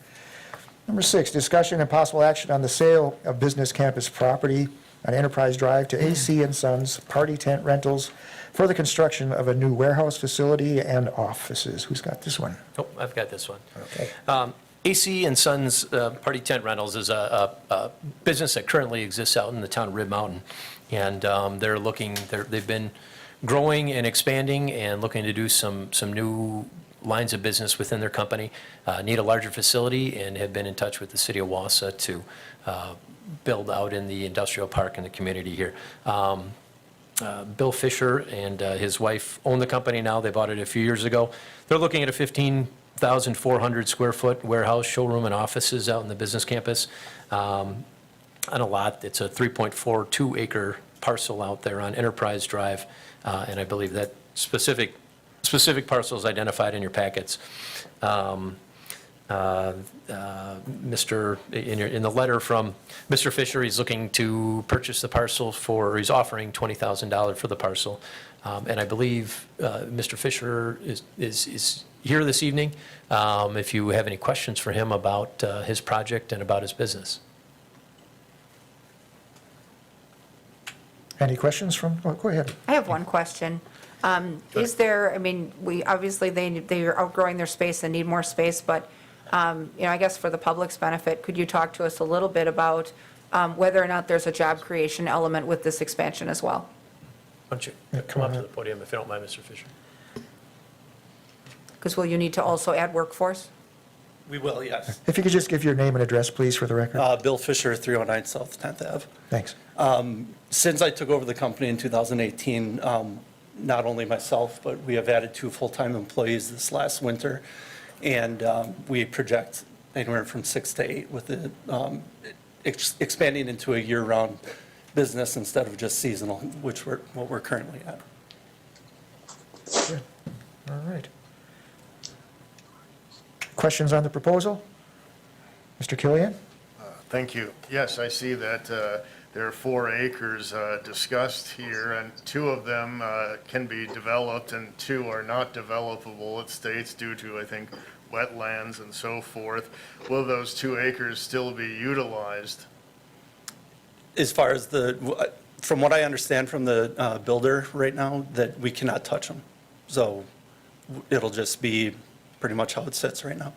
Speaker 2: Number 6, discussion and possible action on the sale of business campus property on Enterprise Drive to AC and Sons Party Tent Rentals for the construction of a new warehouse facility and offices. Who's got this one?
Speaker 8: Oh, I've got this one.
Speaker 2: Okay.
Speaker 8: AC and Sons Party Tent Rentals is a business that currently exists out in the town of Rib Mountain. And they've been growing and expanding and looking to do some new lines of business within their company, need a larger facility, and have been in touch with the city of Wausau to build out in the industrial park in the community here. Bill Fisher and his wife own the company now. They bought it a few years ago. They're looking at a 15,400 square foot warehouse, showroom, and offices out in the business campus on a lot. It's a 3.42 acre parcel out there on Enterprise Drive, and I believe that specific parcel is identified in your packets. In the letter from Mr. Fisher, he's looking to purchase the parcel he's offering $20,000 for the parcel. And I believe Mr. Fisher is here this evening, if you have any questions for him about his project and about his business.
Speaker 2: Any questions from, go ahead.
Speaker 1: I have one question. Is there, obviously they are outgrowing their space and need more space, but, I guess for the public's benefit, could you talk to us a little bit about whether or not there's a job creation element with this expansion as well?
Speaker 8: Why don't you come up to the podium if you don't mind, Mr. Fisher?
Speaker 1: Because will you need to also add workforce?
Speaker 9: We will, yes.
Speaker 2: If you could just give your name and address, please, for the record.
Speaker 9: Bill Fisher, 309 South 10th Ave.
Speaker 2: Thanks.
Speaker 9: Since I took over the company in 2018, not only myself, but we have added 2 full-time employees this last winter. And we project anywhere from 6 to 8 with it expanding into a year-round business instead of just seasonal, which what we're currently at.
Speaker 2: Good. All right. Questions on the proposal? Mr. Killian?
Speaker 4: Thank you. Yes, I see that there are 4 acres discussed here, and 2 of them can be developed and 2 are not developable, it states, due to, I think, wetlands and so forth. Will those 2 acres still be utilized?
Speaker 9: As far as from what I understand from the builder right now, that we cannot touch them. So it'll just be pretty much how it sits right now.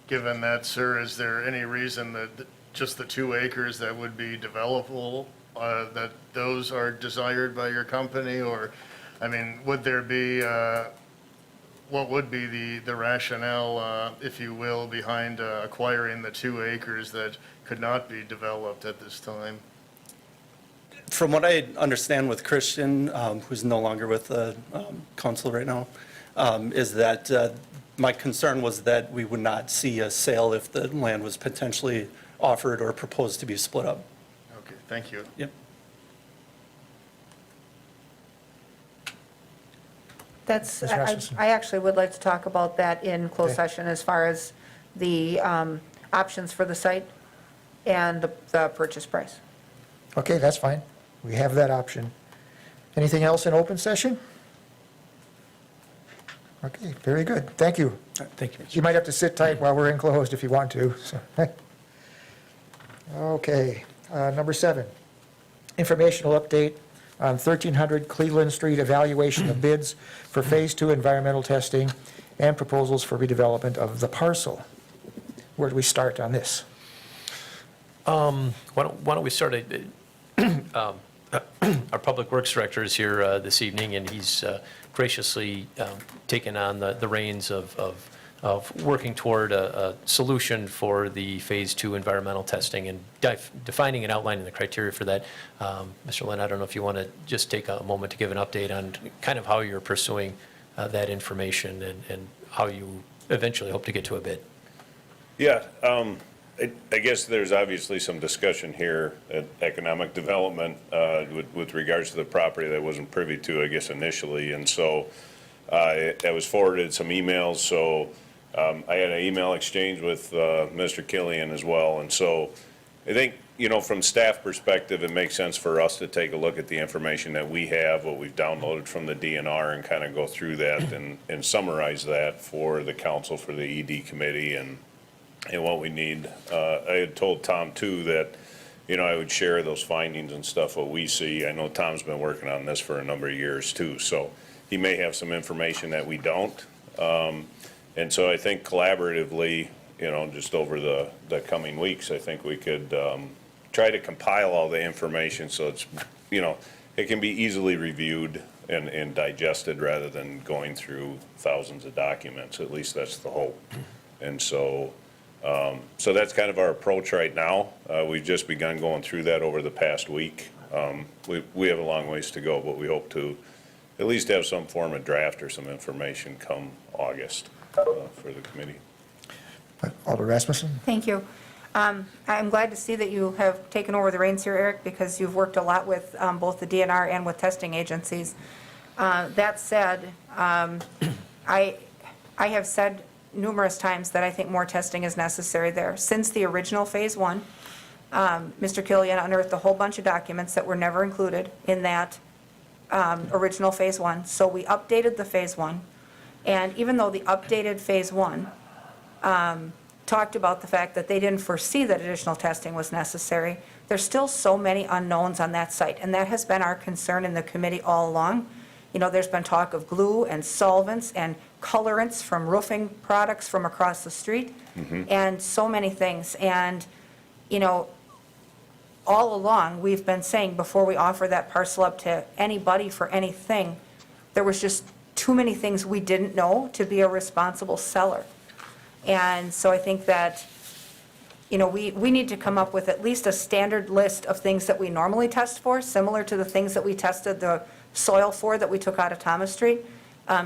Speaker 4: Given that, sir, is there any reason that just the 2 acres that would be developable, that those are desired by your company? Or, would there be, what would be the rationale, if you will, behind acquiring the 2 acres that could not be developed at this time?
Speaker 9: From what I understand with Christian, who's no longer with the council right now, is that my concern was that we would not see a sale if the land was potentially offered or proposed to be split up.
Speaker 4: Okay, thank you.
Speaker 9: Yep.
Speaker 1: That's,
Speaker 2: Ms. Rasmussen.
Speaker 1: I actually would like to talk about that in closed
Speaker 2: Okay.
Speaker 1: session as far as the options for the site and the purchase price.
Speaker 2: Okay, that's fine. We have that option. Anything else in open session? Okay, very good. Thank you.
Speaker 8: Thank you.
Speaker 2: You might have to sit tight while we're in closed if you want to. so. Okay, number 7, informational update on 1300 Cleveland Street evaluation of bids for Phase 2 environmental testing and proposals for redevelopment of the parcel. Where do we start on this?
Speaker 8: Why don't we start? Our Public Works Director is here this evening, and he's graciously taken on the reins of working toward a solution for the Phase 2 environmental testing and defining and outlining the criteria for that. Mr. Lynn, I don't know if you want to just take a moment to give an update on kind of how you're pursuing that information and how you eventually hope to get to a bid.
Speaker 10: Yeah, I guess there's obviously some discussion here at economic development with regards to the property that I wasn't privy to, I guess, initially. And so I was forwarded some emails, so I had an email exchange with Mr. Killian as well. And so I think, from staff perspective, it makes sense for us to take a look at the information that we have, what we've downloaded from the DNR, and kind of go through that and summarize that for the council, for the ED committee, and what we need. I had told Tom too that, I would share those findings and stuff, what we see. I know Tom's been working on this for a number of years too, so he may have some information that we don't. And so I think collaboratively, just over the coming weeks, I think we could try to compile all the information so it's, it can be easily reviewed and digested rather than going through thousands of documents. At least that's the hope. And so that's kind of our approach right now. We've just begun going through that over the past week. We have a long ways to go, but we hope to at least have some form of draft or some information come August for the committee.
Speaker 2: Alder Rasmussen?
Speaker 1: Thank you. I'm glad to see that you have taken over the reins here, Eric, because you've worked a lot with both the DNR and with testing agencies. That said, I have said numerous times that I think more testing is necessary there. Since the original Phase 1, Mr. Killian unearthed a whole bunch of documents that were never included in that original Phase 1. So we updated the Phase 1. And even though the updated Phase 1 talked about the fact that they didn't foresee that additional testing was necessary, there's still so many unknowns on that site. And that has been our concern in the committee all along. There's been talk of glue and solvents and colorants from roofing products from across the street, and so many things. And, all along, we've been saying before we offer that parcel up to anybody for anything, there was just too many things we didn't know to be a responsible seller. And so I think that, we need to come up with at least a standard list of things that we normally test for, similar to the things that we tested the soil for that we took out of Thomas Street,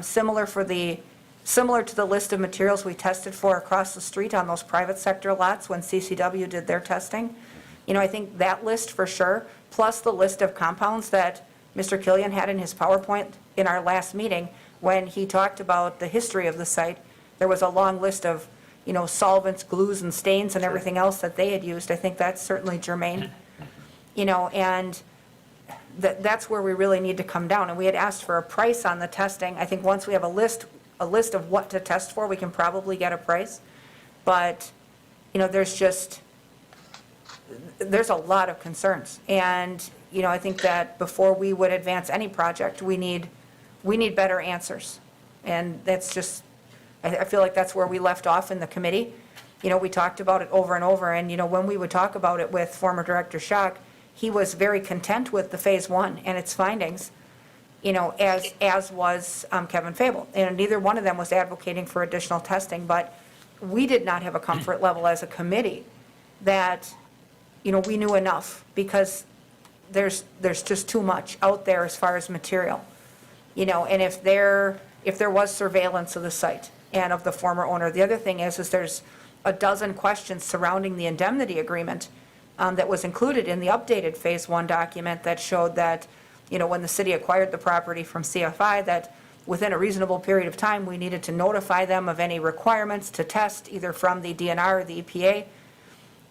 Speaker 1: similar to the list of materials we tested for across the street on those private sector lots when CCW did their testing. I think that list for sure, plus the list of compounds that Mr. Killian had in his PowerPoint in our last meeting when he talked about the history of the site. There was a long list of, solvents, glues, and stains and everything else that they had used. I think that's certainly germane, and that's where we really need to come down. And we had asked for a price on the testing. I think once we have a list of what to test for, we can probably get a price. But, there's a lot of concerns. And, I think that before we would advance any project, we need better answers. And that's just, I feel like that's where we left off in the committee. We talked about it over and over. And, when we would talk about it with former Director Schock, he was very content with the Phase 1 and its findings, as was Kevin Fable. And neither one of them was advocating for additional testing, but we did not have a comfort level as a committee that, we knew enough, because there's just too much out there as far as material. And if there was surveillance of the site and of the former owner, the other thing is there's a dozen questions surrounding the indemnity agreement that was included in the updated Phase 1 document that showed that, when the city acquired the property from CFI, that within a reasonable period of time, we needed to notify them of any requirements to test, either from the DNR or the EPA.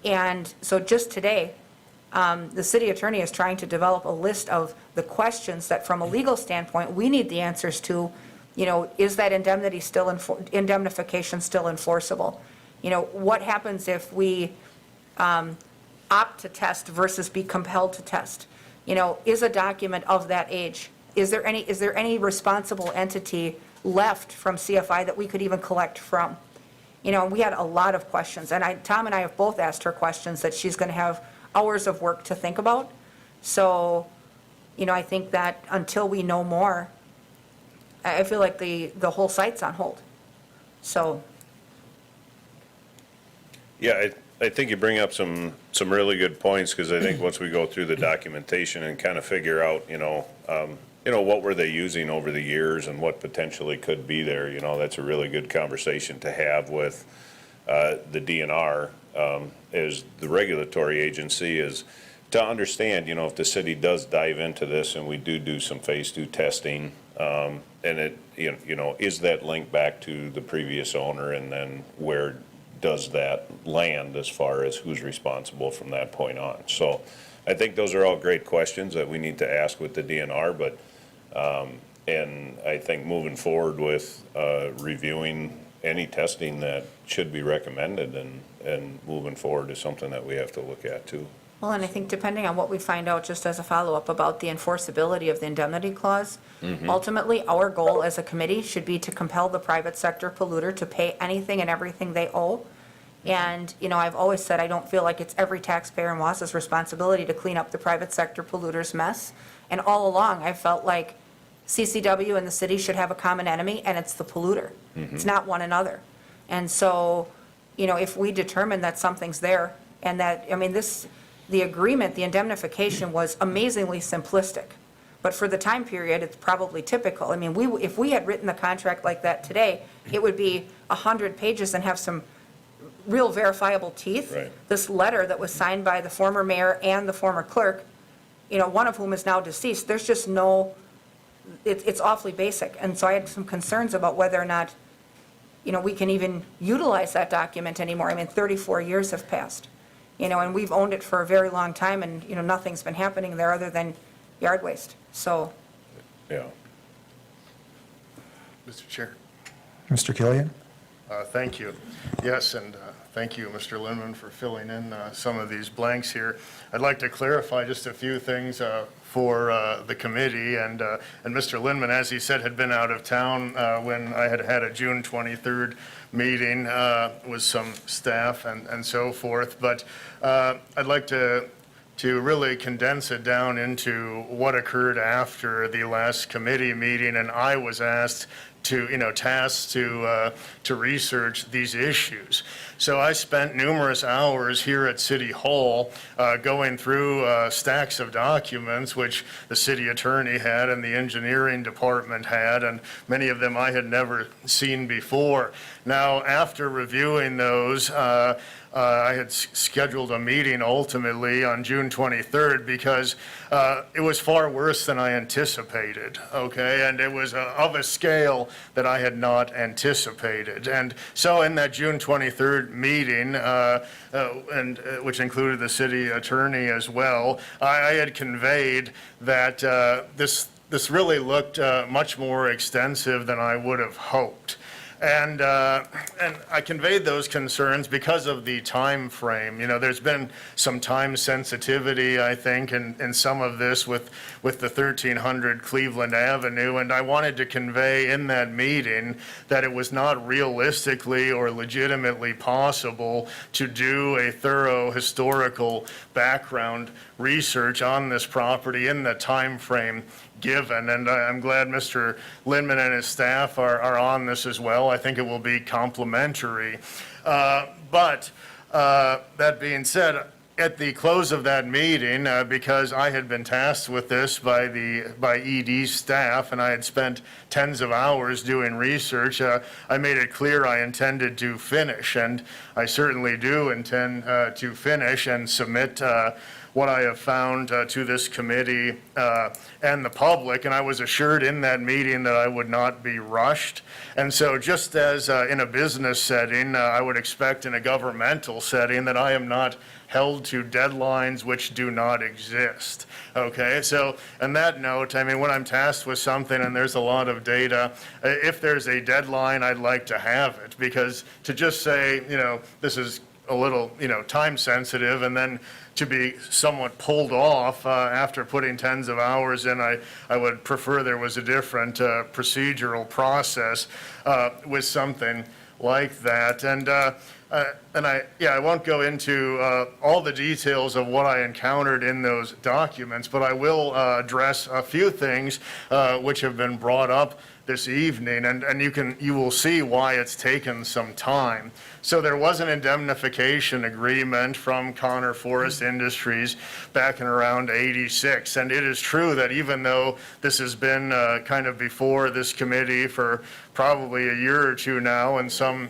Speaker 1: And so just today, the city attorney is trying to develop a list of the questions that, from a legal standpoint, we need the answers to. Is that indemnification still enforceable? What happens if we opt to test versus be compelled to test? Is a document of that age? Is there any responsible entity left from CFI that we could even collect from? We had a lot of questions, and Tom and I have both asked her questions that she's going to have hours of work to think about. So, I think that until we know more, I feel like the whole site's on hold. So.
Speaker 10: Yeah, I think you bring up some really good points, because I think once we go through the documentation and kind of figure out, what were they using over the years and what potentially could be there, that's a really good conversation to have with the DNR as the regulatory agency is to understand, if the city does dive into this and we do some phase 2 testing, and it, is that linked back to the previous owner, and then where does that land as far as who's responsible from that point on? So I think those are all great questions that we need to ask with the DNR, but, and I think moving forward with reviewing any testing that should be recommended and moving forward is something that we have to look at too.
Speaker 1: Well, and I think depending on what we find out, just as a follow-up about the enforceability of the indemnity clause, ultimately, our goal as a committee should be to compel the private sector polluter to pay anything and everything they owe. And, I've always said I don't feel like it's every taxpayer in Wausa's responsibility to clean up the private sector polluter's mess. And all along, I felt like CCW and the city should have a common enemy, and it's the polluter. It's not one another. And so, if we determine that something's there, and that, the agreement, the indemnification was amazingly simplistic. But for the time period, it's probably typical. If we had written the contract like that today, it would be 100 pages and have some real verifiable teeth.
Speaker 10: Right.
Speaker 1: This letter that was signed by the former mayor and the former clerk, one of whom is now deceased, there's just no, it's awfully basic. And so I had some concerns about whether or not, we can even utilize that document anymore. 34 years have passed. And we've owned it for a very long time, and, nothing's been happening there other than yard waste. So,
Speaker 10: Yeah.
Speaker 4: Mr. Chair.
Speaker 2: Mr. Killian?
Speaker 4: Thank you. Yes, and thank you, Mr. Lindman, for filling in some of these blanks here. I'd like to clarify just a few things for the committee. And Mr. Lindman, as he said, had been out of town when I had a June 23rd meeting with some staff and so forth. But I'd like to really condense it down into what occurred after the last committee meeting, and I was tasked to research these issues. So I spent numerous hours here at City Hall going through stacks of documents which the city attorney had and the engineering department had, and many of them I had never seen before. Now, after reviewing those, I had scheduled a meeting ultimately on June 23rd because it was far worse than I anticipated, okay? And it was of a scale that I had not anticipated. And so in that June 23rd meeting, which included the city attorney as well, I had conveyed that this really looked much more extensive than I would have hoped. And I conveyed those concerns because of the time frame. There's been some time sensitivity, I think, in some of this with the 1300 Cleveland Avenue. And I wanted to convey in that meeting that it was not realistically or legitimately possible to do a thorough historical background research on this property in the time frame given. And I'm glad Mr. Lindman and his staff are on this as well. I think it will be complementary. But that being said, at the close of that meeting, because I had been tasked with this by ED staff, and I had spent tens of hours doing research, I made it clear I intended to finish, and I certainly do intend to finish and submit what I have found to this committee and the public, and I was assured in that meeting that I would not be rushed. And so just as in a business setting, I would expect in a governmental setting that I am not held to deadlines which do not exist. Okay, so on that note, when I'm tasked with something and there's a lot of data, if there's a deadline, I'd like to have it, because to just say, this is a little, time sensitive, and then to be somewhat pulled off after putting tens of hours in, I would prefer there was a different procedural process with something like that. And I won't go into all the details of what I encountered in those documents, but I will address a few things which have been brought up this evening, and you will see why it's taken some time. So there was an indemnification agreement from Connor Forest Industries back in around '86, and it is true that even though this has been kind of before this committee for probably a year or two now in some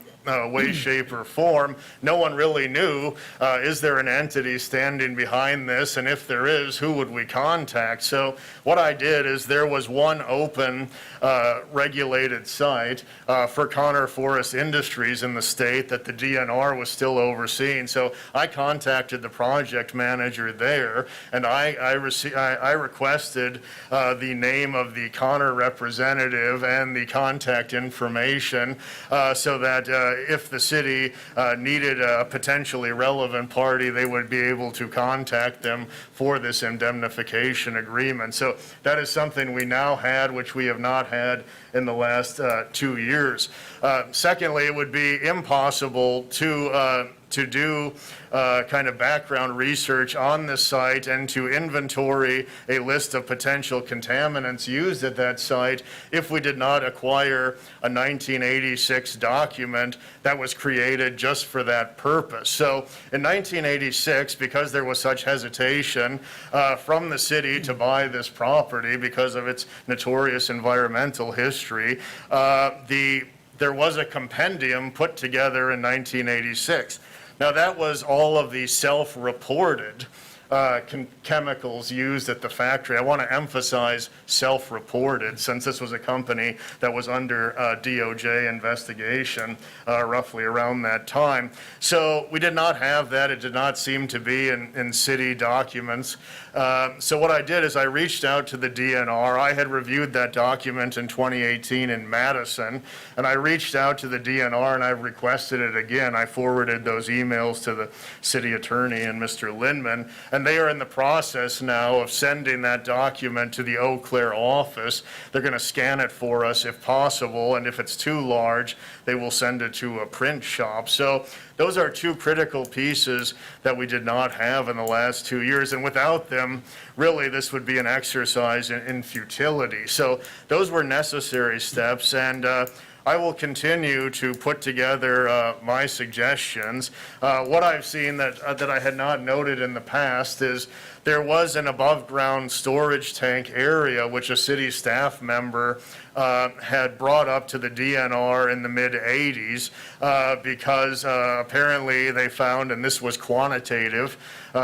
Speaker 4: way, shape, or form, no one really knew, is there an entity standing behind this? And if there is, who would we contact? So what I did is there was one open regulated site for Connor Forest Industries in the state that the DNR was still overseeing. So I contacted the project manager there, and I requested the name of the Connor representative and the contact information so that if the city needed a potentially relevant party, they would be able to contact them for this indemnification agreement. So that is something we now had, which we have not had in the last 2 years. Secondly, it would be impossible to do kind of background research on this site and to inventory a list of potential contaminants used at that site if we did not acquire a 1986 document that was created just for that purpose. So in 1986, because there was such hesitation from the city to buy this property because of its notorious environmental history, there was a compendium put together in 1986. Now, that was all of the self-reported chemicals used at the factory. I want to emphasize self-reported, since this was a company that was under DOJ investigation roughly around that time. So we did not have that. It did not seem to be in city documents. So what I did is I reached out to the DNR. I had reviewed that document in 2018 in Madison, and I reached out to the DNR and I requested it again. I forwarded those emails to the city attorney and Mr. Lindman, and they are in the process now of sending that document to the Eau Claire office. They're going to scan it for us if possible, and if it's too large, they will send it to a print shop. So those are two critical pieces that we did not have in the last 2 years, and without them, really, this would be an exercise in futility. So those were necessary steps, and I will continue to put together my suggestions. What I've seen that I had not noted in the past is there was an above-ground storage tank area which a city staff member had brought up to the DNR in the mid-'80s because apparently they found, and this was quantitative,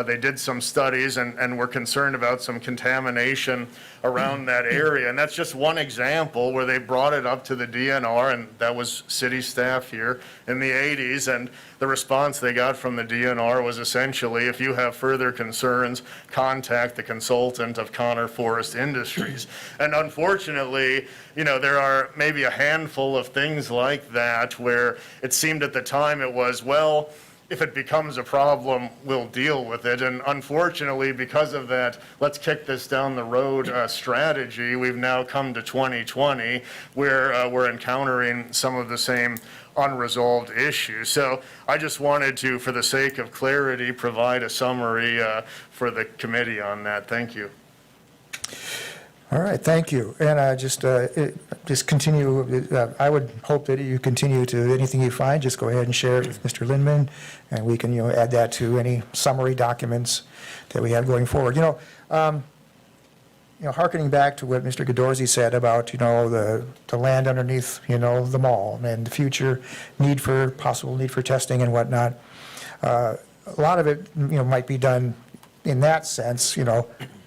Speaker 4: they did some studies and were concerned about some contamination around that area. And that's just one example where they brought it up to the DNR, and that was city staff here in the '80s. And the response they got from the DNR was essentially, if you have further concerns, contact the consultant of Connor Forest Industries. And unfortunately, you know, there are maybe a handful of things like that where it seemed at the time it was, well, if it becomes a problem, we'll deal with it. And unfortunately, because of that, let's kick this down the road strategy, we've now come to 2020 where we're encountering some of the same unresolved issues. So I just wanted to, for the sake of clarity, provide a summary for the committee on that. Thank you.
Speaker 2: All right, thank you. And just continue, I would hope that you continue to, anything you find, just go ahead and share it with Mr. Lindman, and we can, add that to any summary documents that we have going forward. Hearkening back to what Mr. Godorzi said about, the land underneath, the mall and the future possible need for testing and whatnot. A lot of it, might be done in that sense,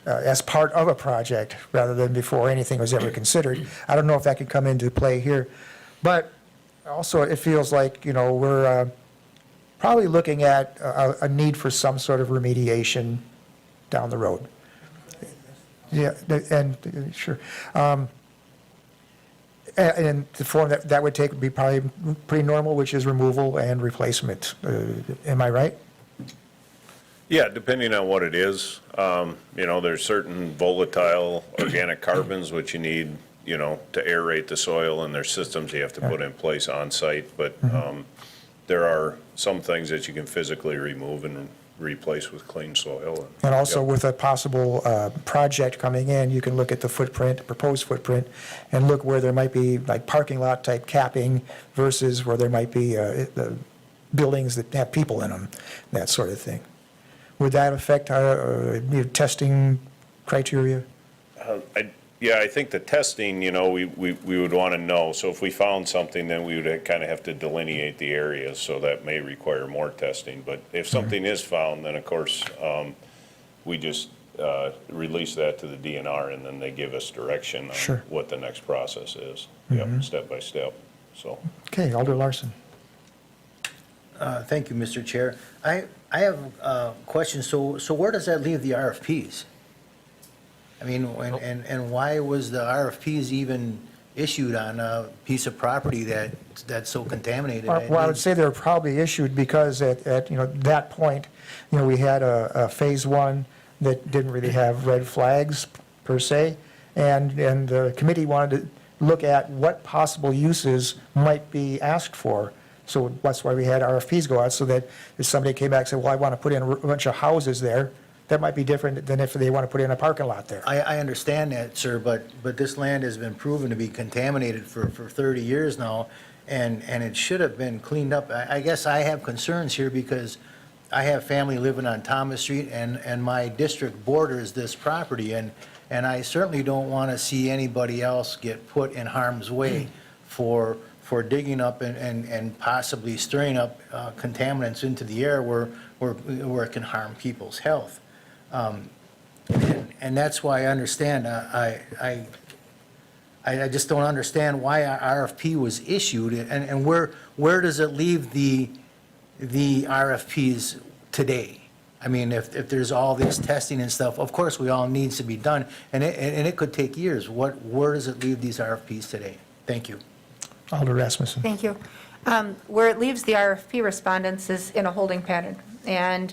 Speaker 2: as part of a project rather than before anything was ever considered. I don't know if that could come into play here. But also it feels like, we're probably looking at a need for some sort of remediation down the road. Yeah, and sure. And the form that would take would be probably pretty normal, which is removal and replacement. Am I right?
Speaker 10: Yeah, depending on what it is. There's certain volatile organic carbons which you need, to aerate the soil, and there's systems you have to put in place on site. But there are some things that you can physically remove, and replace with clean soil.
Speaker 2: And also
Speaker 10: Yep.
Speaker 2: with a possible project coming in, you can look at the footprint, proposed footprint, and look where there might be like parking lot type capping versus where there might be buildings that have people in them, that sort of thing. Would that affect our testing criteria?
Speaker 10: Yeah, I think the testing, we would want to know. So if we found something, then we would kind of have to delineate the areas, so that may require more testing. But if something is found, then of course, we just release that to the DNR, and then they give us direction on
Speaker 2: Sure.
Speaker 10: what the next process is. Yep, step by step, so.
Speaker 2: Okay, Alder Larson.
Speaker 11: Thank you, Mr. Chair. I have a question. So where does that leave the RFPs? I mean, and why was the RFPs even issued on a piece of property that's so contaminated?
Speaker 2: Well, I would say they're probably issued because at that point, we had a phase one that didn't really have red flags per se, and the committee wanted to look at what possible uses might be asked for. So that's why we had RFPs go out, so that if somebody came back and said, well, I want to put in a bunch of houses there, that might be different than if they want to put in a parking lot there.
Speaker 11: I understand that, sir, but this land has been proven to be contaminated for 30 years now, and it should have been cleaned up. I guess I have concerns here because I have family living on Thomas Street, and my district borders this property, and I certainly don't want to see anybody else get put in harm's way for digging up and possibly stirring up contaminants into the air where it can harm people's health. And that's why I understand, I just don't understand why our RFP was issued, and where does it leave the RFPs today? I mean, if there's all this testing and stuff, of course, we all needs to be done, and it could take years. Where does it leave these RFPs today? Thank you.
Speaker 2: Alder Rasmussen.
Speaker 1: Thank you. Where it leaves the RFP respondents is in a holding pattern. And,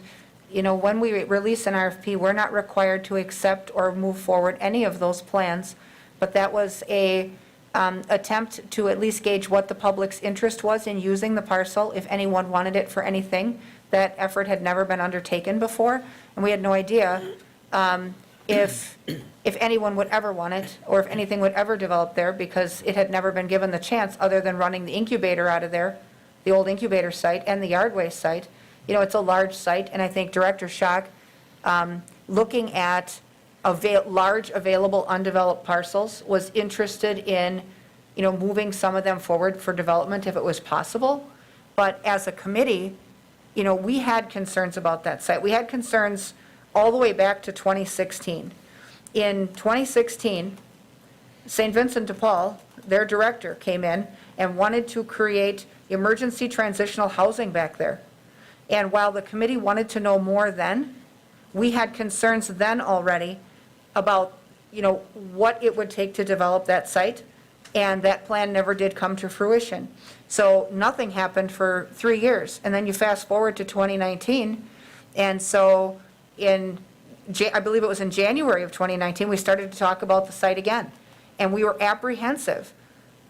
Speaker 1: when we release an RFP, we're not required to accept or move forward any of those plans. But that was a attempt to at least gauge what the public's interest was in using the parcel, if anyone wanted it for anything. That effort had never been undertaken before, and we had no idea if anyone would ever want it, or if anything would ever develop there, because it had never been given the chance, other than running the incubator out of there, the old incubator site and the yard waste site. It's a large site, and I think Director Schock, looking at large available undeveloped parcels, was interested in, moving some of them forward for development if it was possible. But as a committee, we had concerns about that site. We had concerns all the way back to 2016. In 2016, St. Vincent de Paul, their director, came in and wanted to create emergency transitional housing back there. And while the committee wanted to know more then, we had concerns then already about, what it would take to develop that site, and that plan never did come to fruition. So nothing happened for 3 years. And then you fast forward to 2019, and so I believe it was in January of 2019, we started to talk about the site again. And we were apprehensive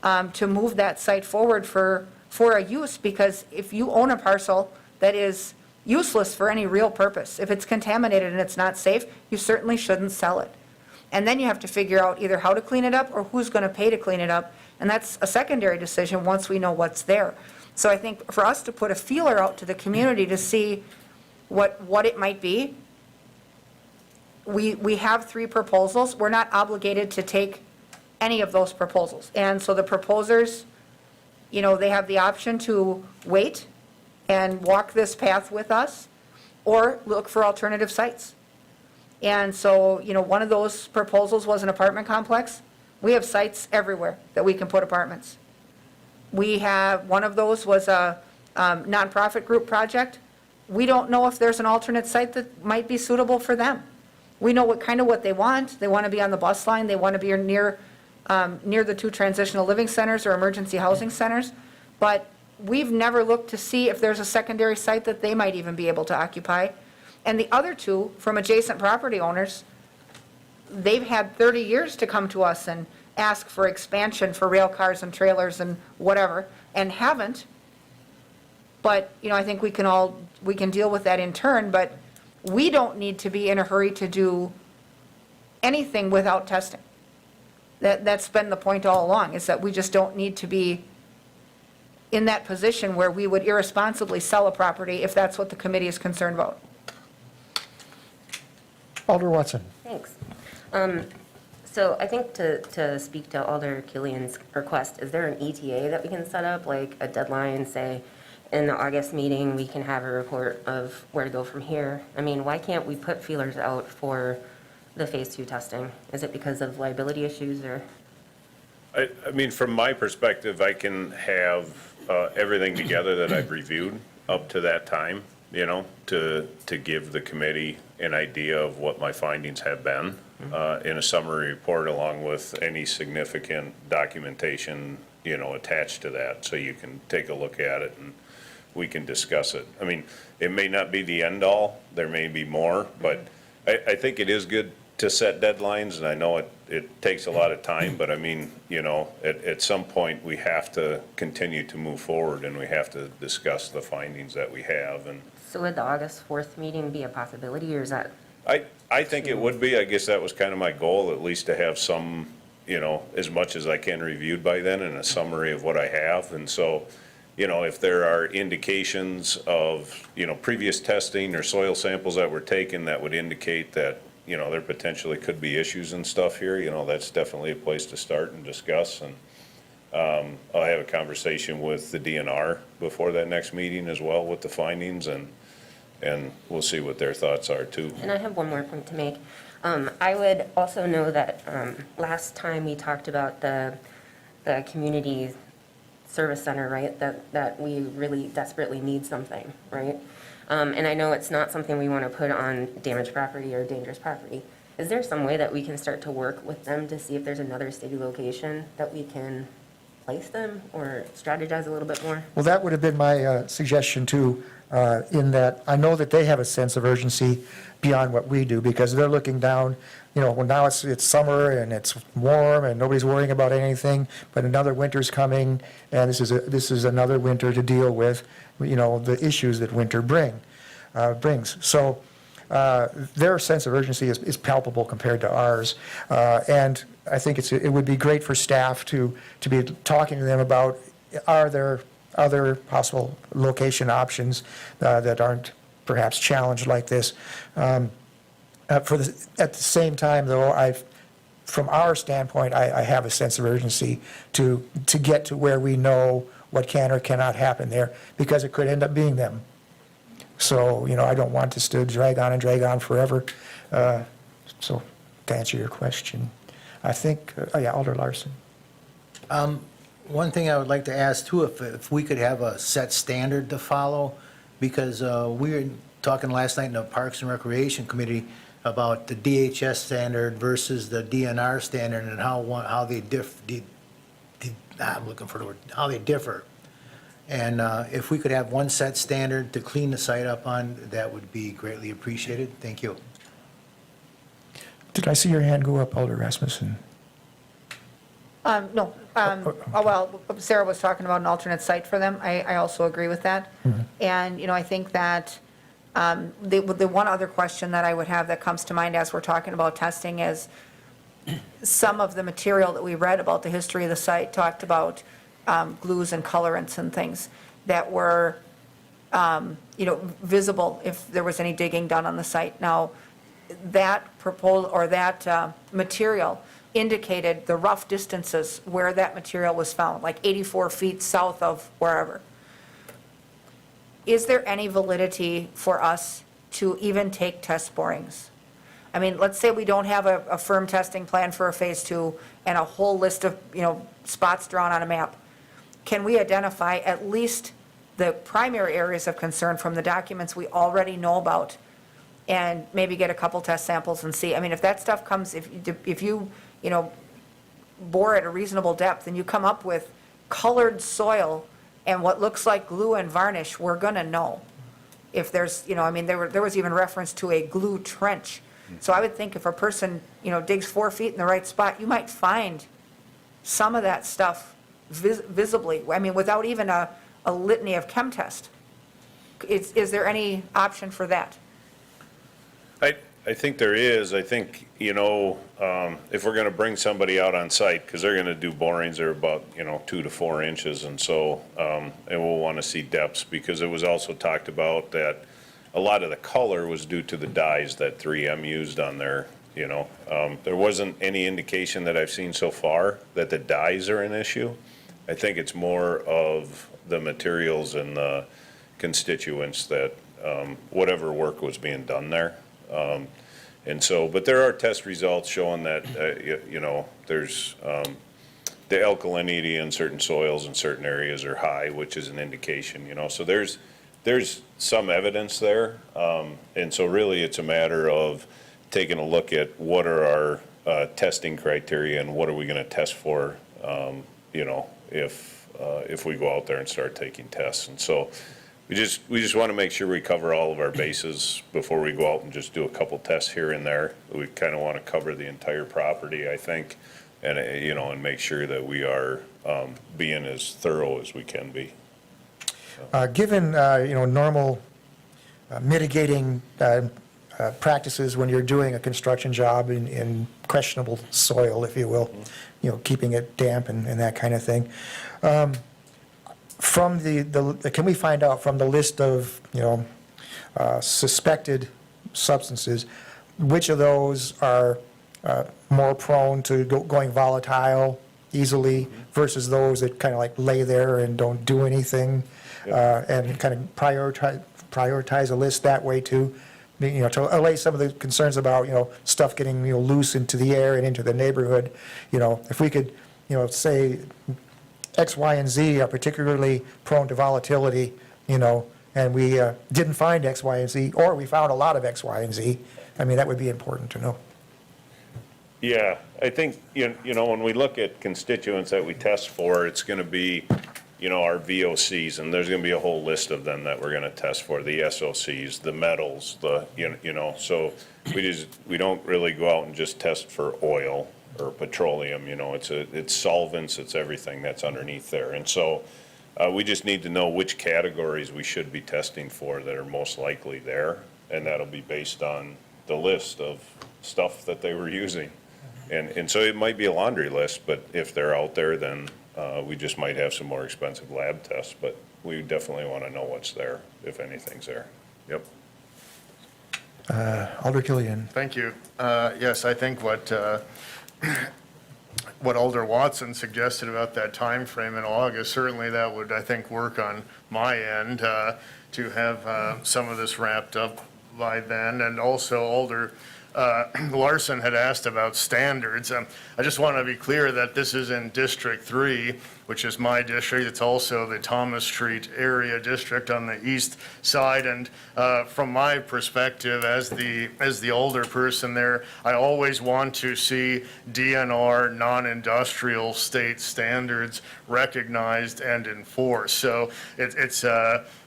Speaker 1: to move that site forward for a use, because if you own a parcel that is useless for any real purpose, if it's contaminated and it's not safe, you certainly shouldn't sell it. And then you have to figure out either how to clean it up or who's going to pay to clean it up. And that's a secondary decision once we know what's there. So I think for us to put a feeler out to the community to see what it might be, we have 3 proposals. We're not obligated to take any of those proposals. And so the proposers, they have the option to wait and walk this path with us, or look for alternative sites. And so, one of those proposals was an apartment complex. We have sites everywhere that we can put apartments. One of those was a nonprofit group project. We don't know if there's an alternate site that might be suitable for them. We know what they want. They want to be on the bus line. They want to be near the 2 transitional living centers or emergency housing centers. But we've never looked to see if there's a secondary site that they might even be able to occupy. And the other 2 from adjacent property owners, they've had 30 years to come to us and ask for expansion for rail cars and trailers and whatever, and haven't. But, I think we can deal with that in turn, but we don't need to be in a hurry to do anything without testing. That's been the point all along, is that we just don't need to be in that position where we would irresponsibly sell a property if that's what the committee is concerned about.
Speaker 2: Alder Watson.
Speaker 12: Thanks. So I think to speak to Alder Killian's request, is there an ETA that we can set up, like a deadline, say, in the August meeting, we can have a report of where to go from here? I mean, why can't we put feelers out for the Phase 2 testing? Is it because of liability issues, or?
Speaker 10: I mean, from my perspective, I can have everything together that I've reviewed up to that time, you know, to give the committee an idea of what my findings have been in a summary report, along with any significant documentation, you know, attached to that, so you can take a look at it and we can discuss it. I mean, it may not be the end all, there may be more, but I think it is good to set deadlines, and I know it takes a lot of time, but I mean, you know, at some point, we have to continue to move forward, and we have to discuss the findings that we have, and
Speaker 12: So would the August 4th meeting be a possibility, or is that?
Speaker 10: I think it would be. I guess that was kind of my goal, at least to have some, you know, as much as I can reviewed by then, and a summary of what I have, and so, you know, if there are indications of, you know, previous testing or soil samples that were taken that would indicate that, you know, there potentially could be issues and stuff here, you know, that's definitely a place to start and discuss. And I'll have a conversation with the DNR before that next meeting as well with the findings, and we'll see what their thoughts are too.
Speaker 12: And I have one more point to make. I would also know that last time we talked about the community service center, right, that we really desperately need something, right? And I know it's not something we want to put on damaged property or dangerous property. Is there some way that we can start to work with them to see if there's another city location that we can place them or strategize a little bit more?
Speaker 2: Well, that would have been my suggestion too, in that I know that they have a sense of urgency beyond what we do, because they're looking down, you know, well, now it's summer and it's warm and nobody's worrying about anything, but another winter's coming, and this is another winter to deal with, you know, the issues that winter brings. So their sense of urgency is palpable compared to ours, and I think it would be great for staff to be talking to them about, are there other possible location options that aren't perhaps challenged like this. At the same time, though, from our standpoint, I have a sense of urgency to get to where we know what can or cannot happen there, because it could end up being them. So, you know, I don't want this to drag on forever. So, to answer your question, I think, Alder Larson.
Speaker 11: One thing I would like to ask too, if we could have a set standard to follow, because we were talking last night in the Parks and Recreation Committee about the DHS standard versus the DNR standard, and how they how they differ. And if we could have one set standard to clean the site up on, that would be greatly appreciated. Thank you.
Speaker 2: Did I see your hand go up, Alder Rasmussen?
Speaker 1: No. Well, Sarah was talking about an alternate site for them. I also agree with that. And, you know, I think that the one other question that I would have that comes to mind as we're talking about testing is some of the material that we read about the history of the site talked about glues and colorants and things that were, you know, visible if there was any digging done on the site. Now, that proposal or that material indicated the rough distances where that material was found, like 84 feet south of wherever. Is there any validity for us to even take test borings? I mean, let's say we don't have a firm testing plan for a Phase 2 and a whole list of, you know, spots drawn on a map. Can we identify at least the primary areas of concern from the documents we already know about and maybe get a couple test samples and see? I mean, if that stuff comes, if you know, bore at a reasonable depth and you come up with colored soil and what looks like glue and varnish, we're going to know. If there's, you know, I mean, there was even reference to a glue trench. So I would think if a person, you know, digs 4 feet in the right spot, you might find some of that stuff visibly, I mean, without even a litany of chem test. Is there any option for that?
Speaker 10: I think there is. I think, if we're going to bring somebody out on site, because they're going to do borings that are about, 2 to 4 inches. And so, and we'll want to see depths, because it was also talked about that a lot of the color was due to the dyes that 3M used on their, there wasn't any indication that I've seen so far that the dyes are an issue. I think it's more of the materials and the constituents that, whatever work was being done there. And so, but there are test results showing that, there's, the alkalinity in certain soils in certain areas are high, which is an indication, so there's some evidence there. And so really it's a matter of taking a look at what are our testing criteria and what are we going to test for, if we go out there and start taking tests. And so we just want to make sure we cover all of our bases before we go out and just do a couple tests here and there. We kind of want to cover the entire property, I think, and, and make sure that we are being as thorough as we can be.
Speaker 2: Given, normal mitigating practices when you're doing a construction job in questionable soil, if you will, keeping it damp and that kind of thing. From can we find out from the list of, suspected substances, which of those are more prone to going volatile easily versus those that kind of like lay there and don't do anything? And kind of prioritize a list that way too, to allay some of the concerns about, stuff getting, loose into the air and into the neighborhood. If we could, say X, Y, and Z are particularly prone to volatility, and we didn't find X, Y, and Z, or we found a lot of X, Y, and Z, I mean, that would be important to know.
Speaker 10: Yeah, I think, when we look at constituents that we test for, it's going to be, our VOCs, and there's going to be a whole list of them that we're going to test for, the SOCs, the metals, so we don't really go out and just test for oil or petroleum, it's solvents, it's everything that's underneath there. And so we just need to know which categories we should be testing for that are most likely there, and that'll be based on the list of stuff that they were using. And so it might be a laundry list, but if they're out there, then we just might have some more expensive lab tests, but we definitely want to know what's there, if anything's there. Yep.
Speaker 2: Alder Killian.
Speaker 4: Thank you. Yes, I think what Alder Watson suggested about that time frame in August, certainly that would, I think, work on my end to have some of this wrapped up by then. And also Alder Larson had asked about standards. I just want to be clear that this is in District 3, which is my district. It's also the Thomas Street area district on the east side. And from my perspective as the older person there, I always want to see DNR non-industrial state standards recognized and enforced. So it's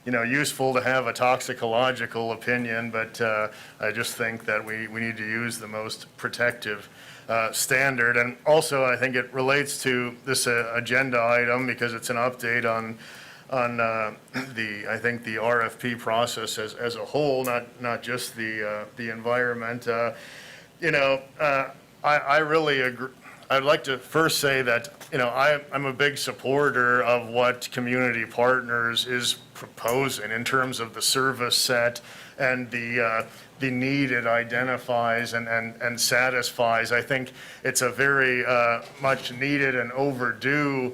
Speaker 4: useful to have a toxicological opinion, but I just think that we need to use the most protective standard. And also, I think it relates to this agenda item because it's an update on I think the RFP process as a whole, not just the environment. I really agree. I'd like to first say that, I'm a big supporter of what Community Partners is proposing in terms of the service set and the need it identifies and satisfies. I think it's a very much needed and overdue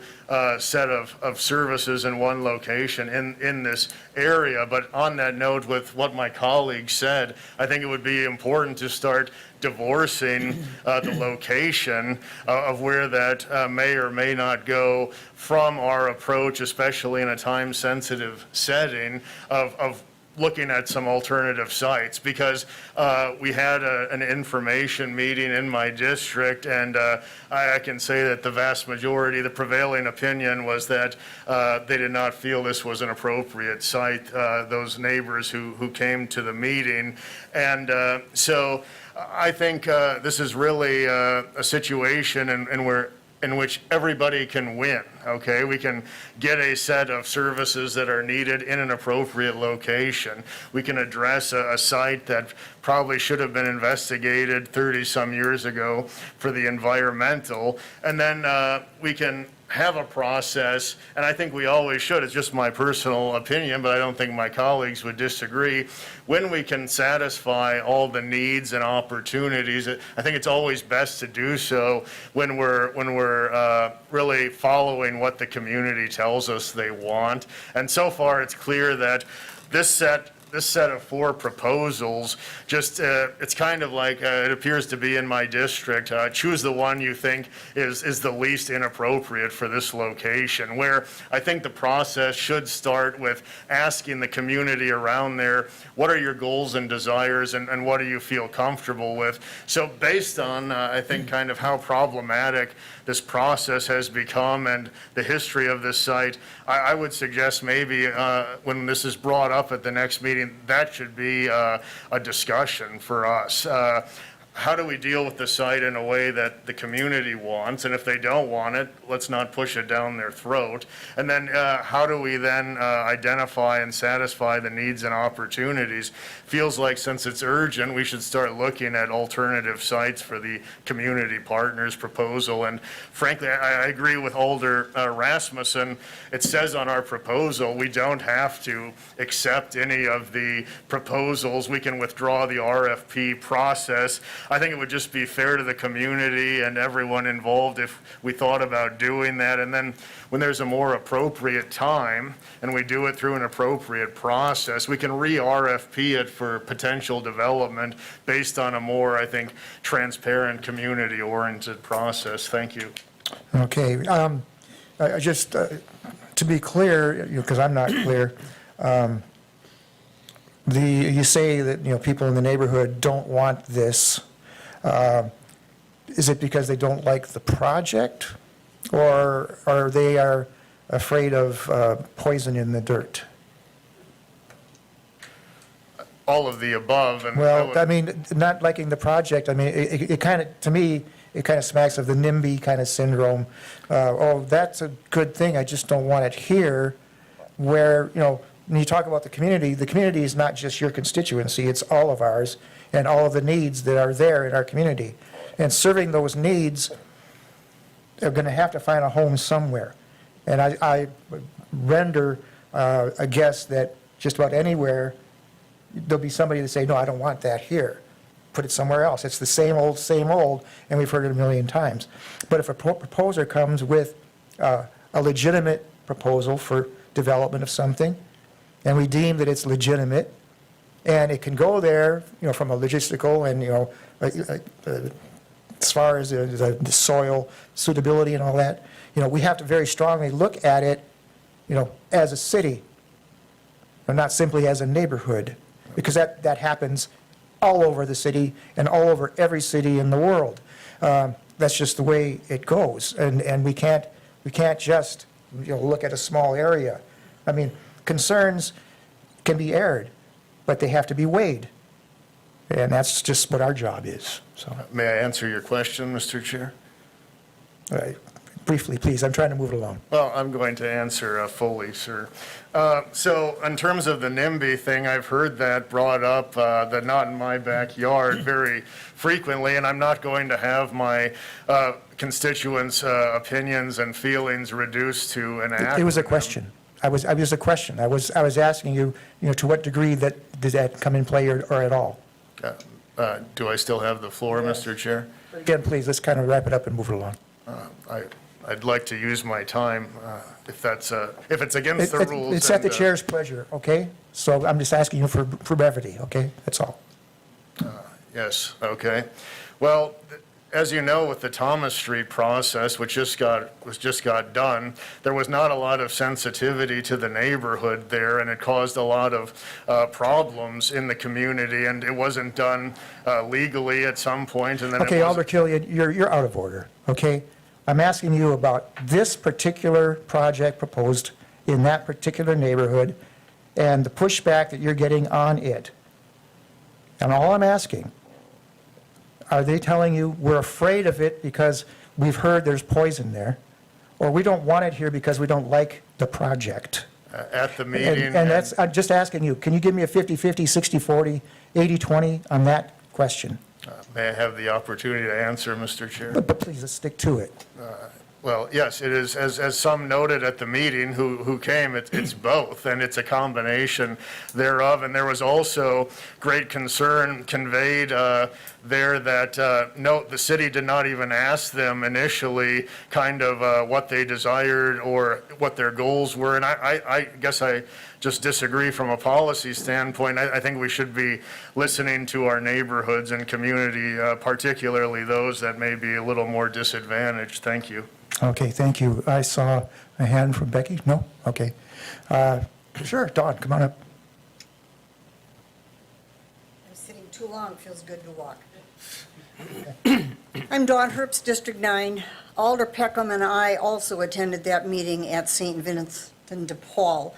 Speaker 4: set of services in one location in this area. But on that note, with what my colleague said, I think it would be important to start divorcing the location of where that may or may not go from our approach, especially in a time-sensitive setting of looking at some alternative sites, because we had an information meeting in my district, and I can say that the vast majority, the prevailing opinion was that they did not feel this was an appropriate site, those neighbors who came to the meeting. And so I think this is really a situation in which everybody can win, okay? We can get a set of services that are needed in an appropriate location. We can address a site that probably should have been investigated 30-some years ago for the environmental. And then we can have a process, and I think we always should, it's just my personal opinion, but I don't think my colleagues would disagree, when we can satisfy all the needs and opportunities, I think it's always best to do so when we're really following what the community tells us they want. And so far, it's clear that this set of 4 proposals, just, it's kind of like, it appears to be in my district, choose the one you think is the least inappropriate for this location, where I think the process should start with asking the community around there, what are your goals and desires, and what do you feel comfortable with? So based on, I think, kind of how problematic this process has become and the history of this site, I would suggest maybe when this is brought up at the next meeting, that should be a discussion for us. How do we deal with the site in a way that the community wants? And if they don't want it, let's not push it down their throat. And then how do we then identify and satisfy the needs and opportunities? Feels like since it's urgent, we should start looking at alternative sites for the community partners proposal. And frankly, I agree with Alder Rasmussen. It says on our proposal, we don't have to accept any of the proposals. We can withdraw the RFP process. I think it would just be fair to the community and everyone involved if we thought about doing that. And then when there's a more appropriate time and we do it through an appropriate process, we can re-RFP it for potential development based on a more, I think, transparent, community-oriented process. Thank you.
Speaker 2: Okay. I just, to be clear, because I'm not clear, you say that, people in the neighborhood don't want this. Is it because they don't like the project, or they are afraid of poison in the dirt?
Speaker 4: All of the above. And
Speaker 2: Well, I mean, not liking the project, I mean, it kind of, to me, it kind of smacks of the NIMBY kind of syndrome. Oh, that's a good thing, I just don't want it here, where, when you talk about the community is not just your constituency, it's all of ours, and all of the needs that are there in our community. And serving those needs, they're going to have to find a home somewhere. And I render a guess that just about anywhere, there'll be somebody that say, no, I don't want that here. Put it somewhere else. It's the same old, and we've heard it a million times. But if a proposer comes with a legitimate proposal for development of something, and we deem that it's legitimate, and it can go there, from a logistical and, as far as the soil suitability and all that, we have to very strongly look at it, as a city, and not simply as a neighborhood, because that happens all over the city and all over every city in the world. That's just the way it goes, and we can't just look at a small area. I mean, concerns can be aired, but they have to be weighed, and that's just what our job is. So,
Speaker 4: may I answer your question, Mr. Chair?
Speaker 2: briefly, please, I'm trying to move it along.
Speaker 4: Well, I'm going to answer fully, sir. So in terms of the NIMBY thing, I've heard that brought up, that not in my backyard very frequently, and I'm not going to have my constituents' opinions and feelings reduced to an acronym.
Speaker 2: It was a question. I was asking you, to what degree did that come in play or at all?
Speaker 4: Do I still have the floor, Mr. Chair?
Speaker 2: Again, please, let's kind of wrap it up and move it along.
Speaker 4: I'd like to use my time, if it's against the rules.
Speaker 2: It's at the chair's pleasure, okay? So I'm just asking you for brevity, okay? That's all.
Speaker 4: Yes, okay. Well, as you know, with the Thomas Street process, which just got done, there was not a lot of sensitivity to the neighborhood there, and it caused a lot of problems in the community, and it wasn't done legally at some point, and then
Speaker 2: Okay, Alder Killian, you're out of order, okay? I'm asking you about this particular project proposed in that particular neighborhood and the pushback that you're getting on it. And all I'm asking, are they telling you we're afraid of it because we've heard there's poison there, or we don't want it here because we don't like the project?
Speaker 4: at the
Speaker 2: And
Speaker 4: meeting.
Speaker 2: and that's, I'm just asking you, can you give me a 50/50, 60/40, 80/20 on that question?
Speaker 4: May I have the opportunity to answer, Mr. Chair?
Speaker 2: But please, let's stick to it.
Speaker 4: Well, yes, it is, as some noted at the meeting who came, it's both, and it's a combination thereof. And there was also great concern conveyed there that, no, the city did not even ask them initially kind of what they desired or what their goals were. And I guess I just disagree from a policy standpoint. I think we should be listening to our neighborhoods and community, particularly those that may be a little more disadvantaged. Thank you.
Speaker 2: Okay, thank you. I saw a hand from Becky. No? Okay. Sure, Dawn, come on up.
Speaker 13: I'm sitting too long, feels good to walk. I'm Dawn Herbst, District 9. Alder Peckham and I also attended that meeting at St. Vincent de Paul.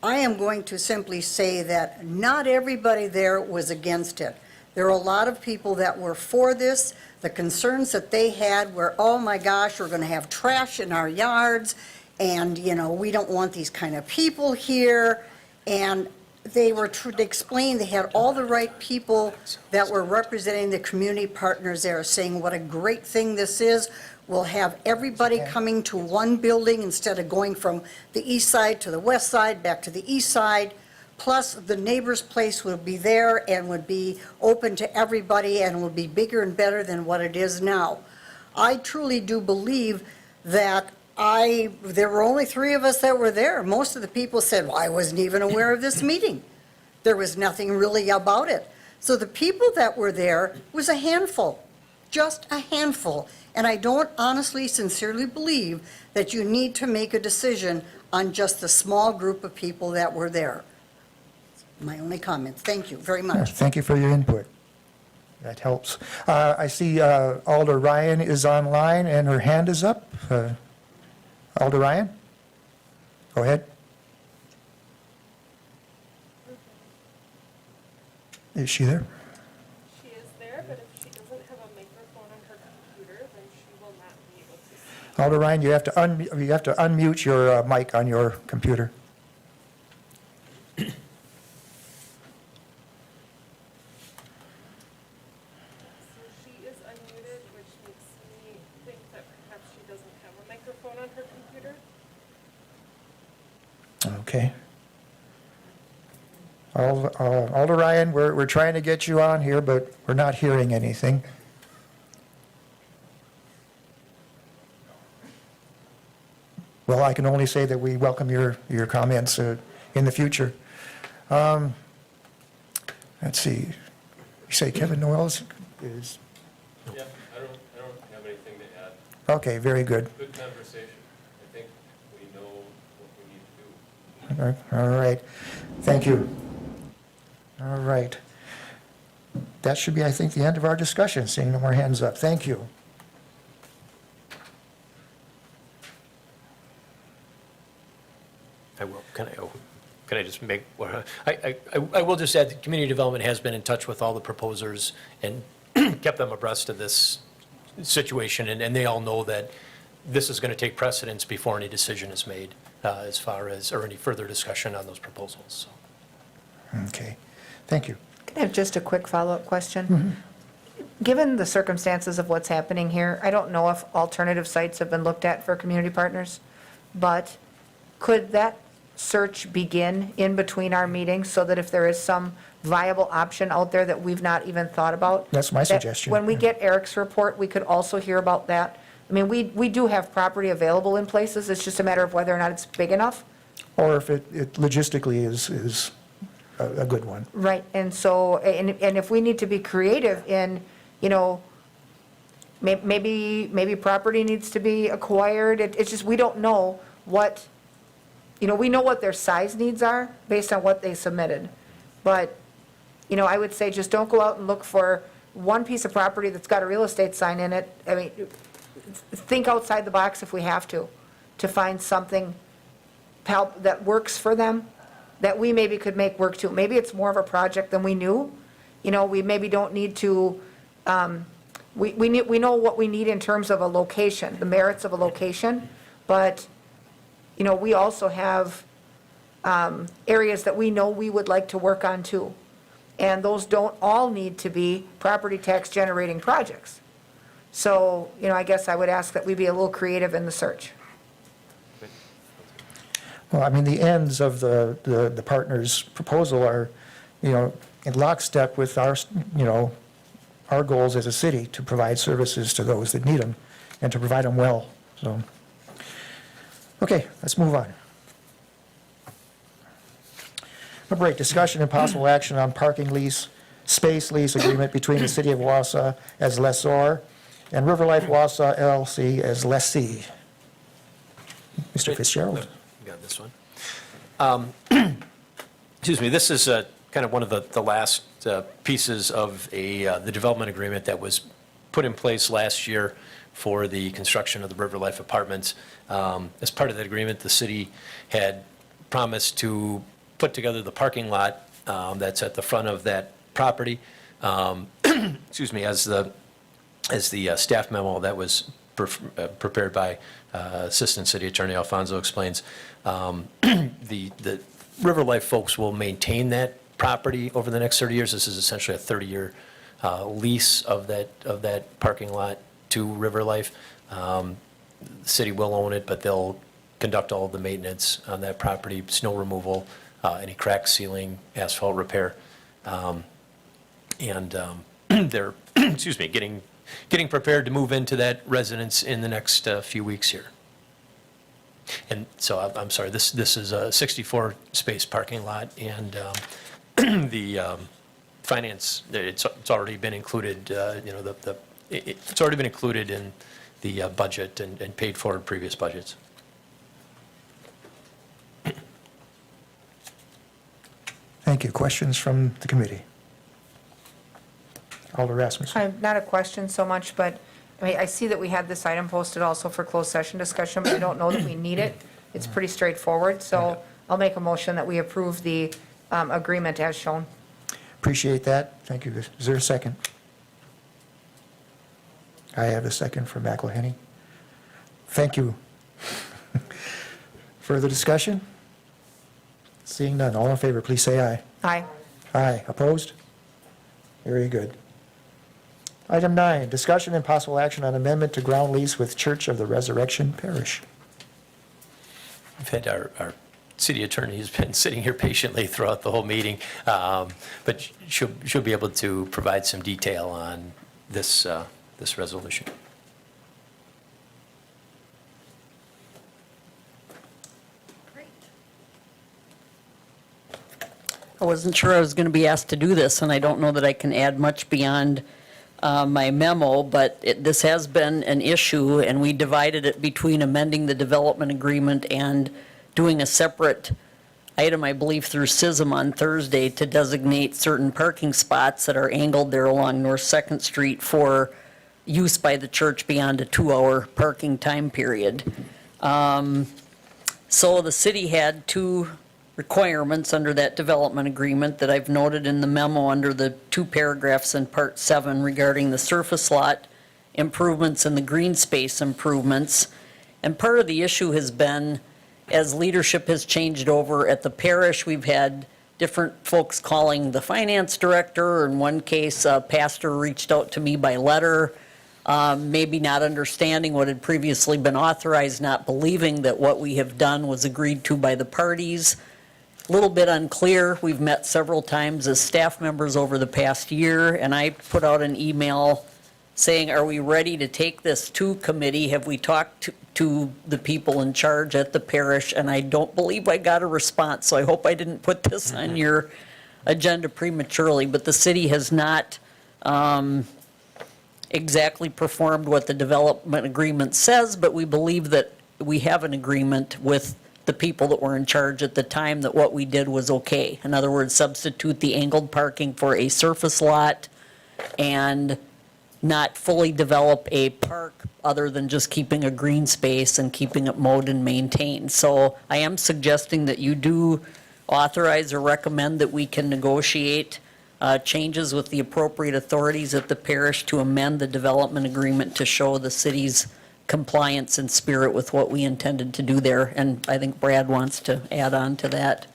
Speaker 13: I am going to simply say that not everybody there was against it. There were a lot of people that were for this. The concerns that they had were, oh my gosh, we're going to have trash in our yards, and, you know, we don't want these kind of people here. And they were explained, they had all the right people that were representing the community partners there, saying what a great thing this is. We'll have everybody coming to one building instead of going from the east side to the west side, back to the east side. Plus, the neighbor's place would be there and would be open to everybody and would be bigger and better than what it is now. I truly do believe that there were only 3 of us that were there. Most of the people said, well, I wasn't even aware of this meeting. There was nothing really about it. So the people that were there was a handful, just a handful. And I don't honestly, sincerely believe that you need to make a decision on just the small group of people that were there. My only comments. Thank you very much.
Speaker 2: Thank you for your input. That helps. I see Alder Ryan is online and her hand is up. Alder Ryan? Go ahead. Is she there?
Speaker 6: She is there, but if she doesn't have a microphone on her computer, then she will not be able to speak.
Speaker 2: Alder Ryan, you have to unmute your mic on your computer.
Speaker 6: So she is unmuted, which makes me think that perhaps she doesn't have a microphone on her computer.
Speaker 2: Okay. Alder Ryan, we're trying to get you on here, but we're not hearing anything. Well, I can only say that we welcome your comments in the future. Let's see. You say Kevin Noyles is?
Speaker 3: Yeah, I don't have anything to add.
Speaker 2: Okay, very good.
Speaker 3: Good conversation. I think we know what we need to do.
Speaker 2: All right. Thank you. All right. That should be, I think, the end of our discussion, seeing no more hands up. Thank you.
Speaker 8: I will, can I just make, I will just add, that community development has been in touch with all the proposers and kept them abreast of this situation, and they all know that this is going to take precedence before any decision is made as far as, or any further discussion on those proposals, so.
Speaker 2: Okay. Thank you.
Speaker 1: Can I have just a quick follow-up question? Given the circumstances of what's happening here, I don't know if alternative sites have been looked at for community partners, but could that search begin in between our meetings so that if there is some viable option out there that we've not even thought about?
Speaker 2: That's my
Speaker 1: that
Speaker 2: suggestion.
Speaker 1: When we get Eric's report, we could also hear about that. I mean, we do have property available in places, it's just a matter of whether or not it's big enough.
Speaker 2: Or if it logistically is a good one.
Speaker 1: Right, and so, and if we need to be creative in, you know, maybe property needs to be acquired, it's just, we don't know what, you know, we know what their size needs are based on what they submitted. But, you know, I would say just don't go out and look for one piece of property that's got a real estate sign in it. I mean, think outside the box if we have to find something that works for them, that we maybe could make work too. Maybe it's more of a project than we knew. You know, we maybe don't need to, we know what we need in terms of a location, the merits of a location, but, you know, we also have areas that we know we would like to work on too. And those don't all need to be property tax generating projects. So, I guess I would ask that we be a little creative in the search.
Speaker 2: Well, I mean, the ends of the partners' proposal are, in lockstep with our, our goals as a city to provide services to those that need them and to provide them well, so. Okay, let's move on. Number 8, discussion and possible action on parking lease, space lease agreement between the City of Wausau as lessor and River Life Wausau LLC as lessee. Mr. Fitzgerald.
Speaker 8: Got this one. Excuse me, this is kind of one of the last pieces of the development agreement that was put in place last year for the construction of the River Life Apartments. As part of that agreement, the city had promised to put together the parking lot that's at the front of that property. Excuse me, as the staff memo that was prepared by Assistant City Attorney Alfonso explains, the River Life folks will maintain that property over the next 30 years. This is essentially a 30-year lease of that parking lot to River Life. The city will own it, but they'll conduct all of the maintenance on that property, snow removal, any crack sealing, asphalt repair. They're, excuse me, getting prepared to move into that residence in the next few weeks here. And so I'm sorry, this is a 64-space parking lot, and the finance, it's already been included, it's already been included in the budget and paid for in previous budgets.
Speaker 2: Thank you. Questions from the committee? Alder Rasmussen.
Speaker 1: Not a question so much, but I see that we had this item posted also for closed session discussion, but I don't know that we need it. It's pretty straightforward, so I'll make a motion that we approve the agreement as shown.
Speaker 2: Appreciate that. Thank you. Is there a second? I have a second for McElhenney. Thank you. Further discussion? Seeing none. All in favor, please say aye.
Speaker 1: Aye.
Speaker 2: Aye. Opposed? Very good. Item 9, discussion and possible action on amendment to ground lease with Church of the Resurrection Parish.
Speaker 8: We've had our city attorney has been sitting here patiently throughout the whole meeting, but she'll be able to provide some detail on this resolution.
Speaker 14: I wasn't sure I was going to be asked to do this, and I don't know that I can add much beyond my memo, but this has been an issue, and we divided it between amending the development agreement and doing a separate item, I believe, through SISM on Thursday to designate certain parking spots that are angled there along North 2nd Street for use by the church beyond a 2-hour parking time period. So the city had 2 requirements under that development agreement that I've noted in the memo under the 2 paragraphs in Part 7 regarding the surface lot improvements and the green space improvements. And part of the issue has been, as leadership has changed over at the parish, we've had different folks calling the finance director. In one case, a pastor reached out to me by letter, maybe not understanding what had previously been authorized, not believing that what we have done was agreed to by the parties. A little bit unclear. We've met several times as staff members over the past year, and I put out an email saying, are we ready to take this to committee? Have we talked to the people in charge at the parish? And I don't believe I got a response, so I hope I didn't put this on your agenda prematurely. But the city has not exactly performed what the development agreement says, but we believe that we have an agreement with the people that were in charge at the time that what we did was okay. In other words, substitute the angled parking for a surface lot and not fully develop a park other than just keeping a green space and keeping it mowed and maintained. So I am suggesting that you do authorize or recommend that we can negotiate changes with the appropriate authorities at the parish to amend the development agreement to show the city's compliance and spirit with what we intended to do there. And I think Brad wants to add on to that.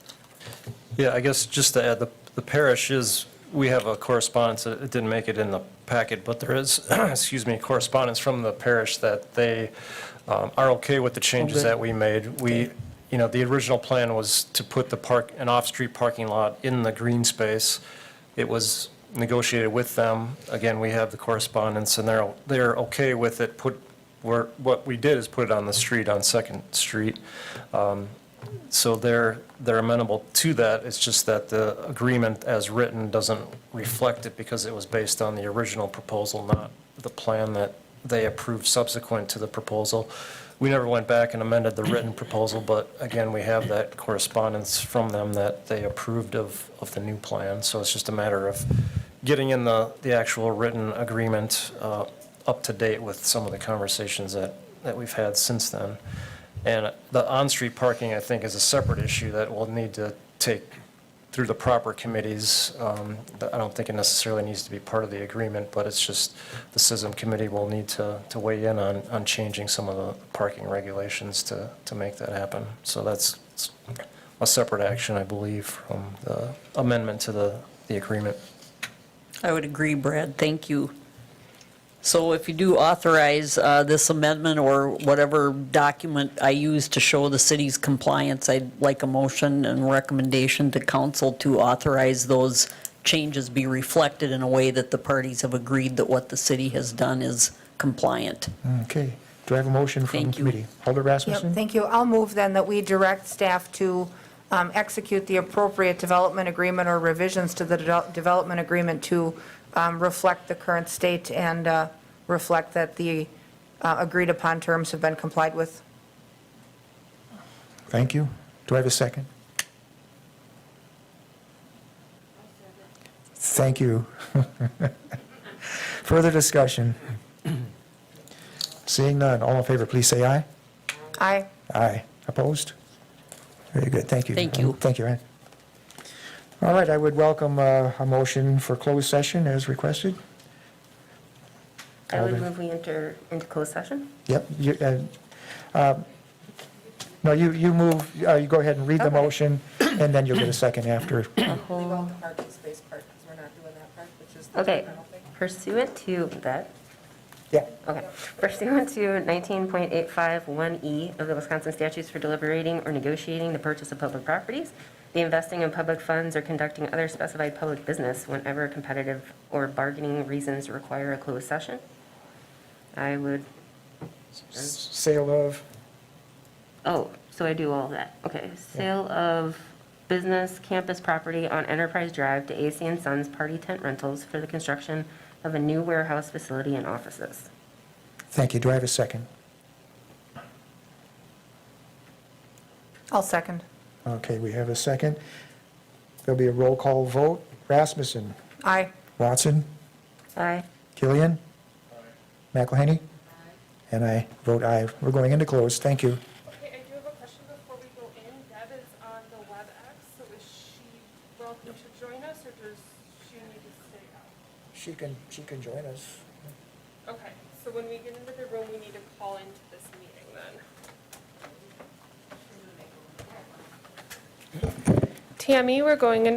Speaker 7: Yeah, I guess just to add, the parish is, we have a correspondence, it didn't make it in the packet, but there is, excuse me, correspondence from the parish that they are okay with the changes that we made. We, you know, the original plan was to put an off-street parking lot in the green space. It was negotiated with them. Again, we have the correspondence, and they're okay with it. What we did is put it on the street, on Second Street. So they're amenable to that. It's just that the agreement as written doesn't reflect it because it was based on the original proposal, not the plan that they approved subsequent to the proposal. We never went back and amended the written proposal, but again, we have that correspondence from them that they approved of the new plan. So it's just a matter of getting in the actual written agreement up to date with some of the conversations that we've had since then. And the on-street parking, I think, is a separate issue that we'll need to take through the proper committees. I don't think it necessarily needs to be part of the agreement, but it's just the SISM committee will need to weigh in on changing some of the parking regulations to make that happen. So that's a separate action, I believe, from the amendment to the agreement.
Speaker 14: I would agree, Brad. Thank you. So if you do authorize this amendment or whatever document I use to show the city's compliance, I'd like a motion and recommendation to council to authorize those changes be reflected in a way that the parties have agreed that what the city has done is compliant.
Speaker 2: Okay. Do I have a motion from the
Speaker 14: Thank you.
Speaker 2: committee? Alder Rasmussen?
Speaker 1: Yep, thank you. I'll move then that we direct staff to execute the appropriate development agreement or revisions to the development agreement to reflect the current state and reflect that the agreed-upon terms have been complied with.
Speaker 2: Thank you. Do I have a second? Thank you. Further discussion? Seeing none, all in favor, please say aye.
Speaker 1: Aye.
Speaker 2: Aye. Opposed? Very good, thank you.
Speaker 14: Thank you.
Speaker 2: Thank you, Ann. All right, I would welcome a motion for closed session as requested.
Speaker 12: I would
Speaker 2: Alder.
Speaker 12: move we enter into closed session.
Speaker 2: Yep. No, you move, you go ahead and read the
Speaker 1: Okay.
Speaker 2: motion, and then you'll get a second after.
Speaker 1: Leave out the parking space part, because we're not doing that part, which is the
Speaker 12: Okay,
Speaker 1: penalty.
Speaker 12: pursuant to that,
Speaker 2: Yeah.
Speaker 12: okay, pursuant to 19.851E of the Wisconsin Statutes for deliberating or negotiating the purchase of public properties, the investing in public funds, or conducting other specified public business whenever competitive or bargaining reasons require a closed session, I would,
Speaker 2: Sale of,
Speaker 12: oh, so I do all that. Okay, sale of business campus property on Enterprise Drive to AC and Sons Party Tent Rentals for the construction of a new warehouse facility and offices.
Speaker 2: thank you. Do I have a second?
Speaker 1: I'll second.
Speaker 2: Okay, we have a second. There'll be a roll call vote. Rasmussen?
Speaker 1: Aye.
Speaker 2: Watson?
Speaker 12: Aye.
Speaker 2: Killian? McElhaney? And I vote aye. We're going into close. Thank you.
Speaker 6: Okay, I do have a question before we go in. Deb is on the WebEx, so is she welcome to join us, or does she need to stay out?
Speaker 2: She can join us.
Speaker 6: Okay, so when we get into the room, we need to call into this meeting then. Tammy, we're going into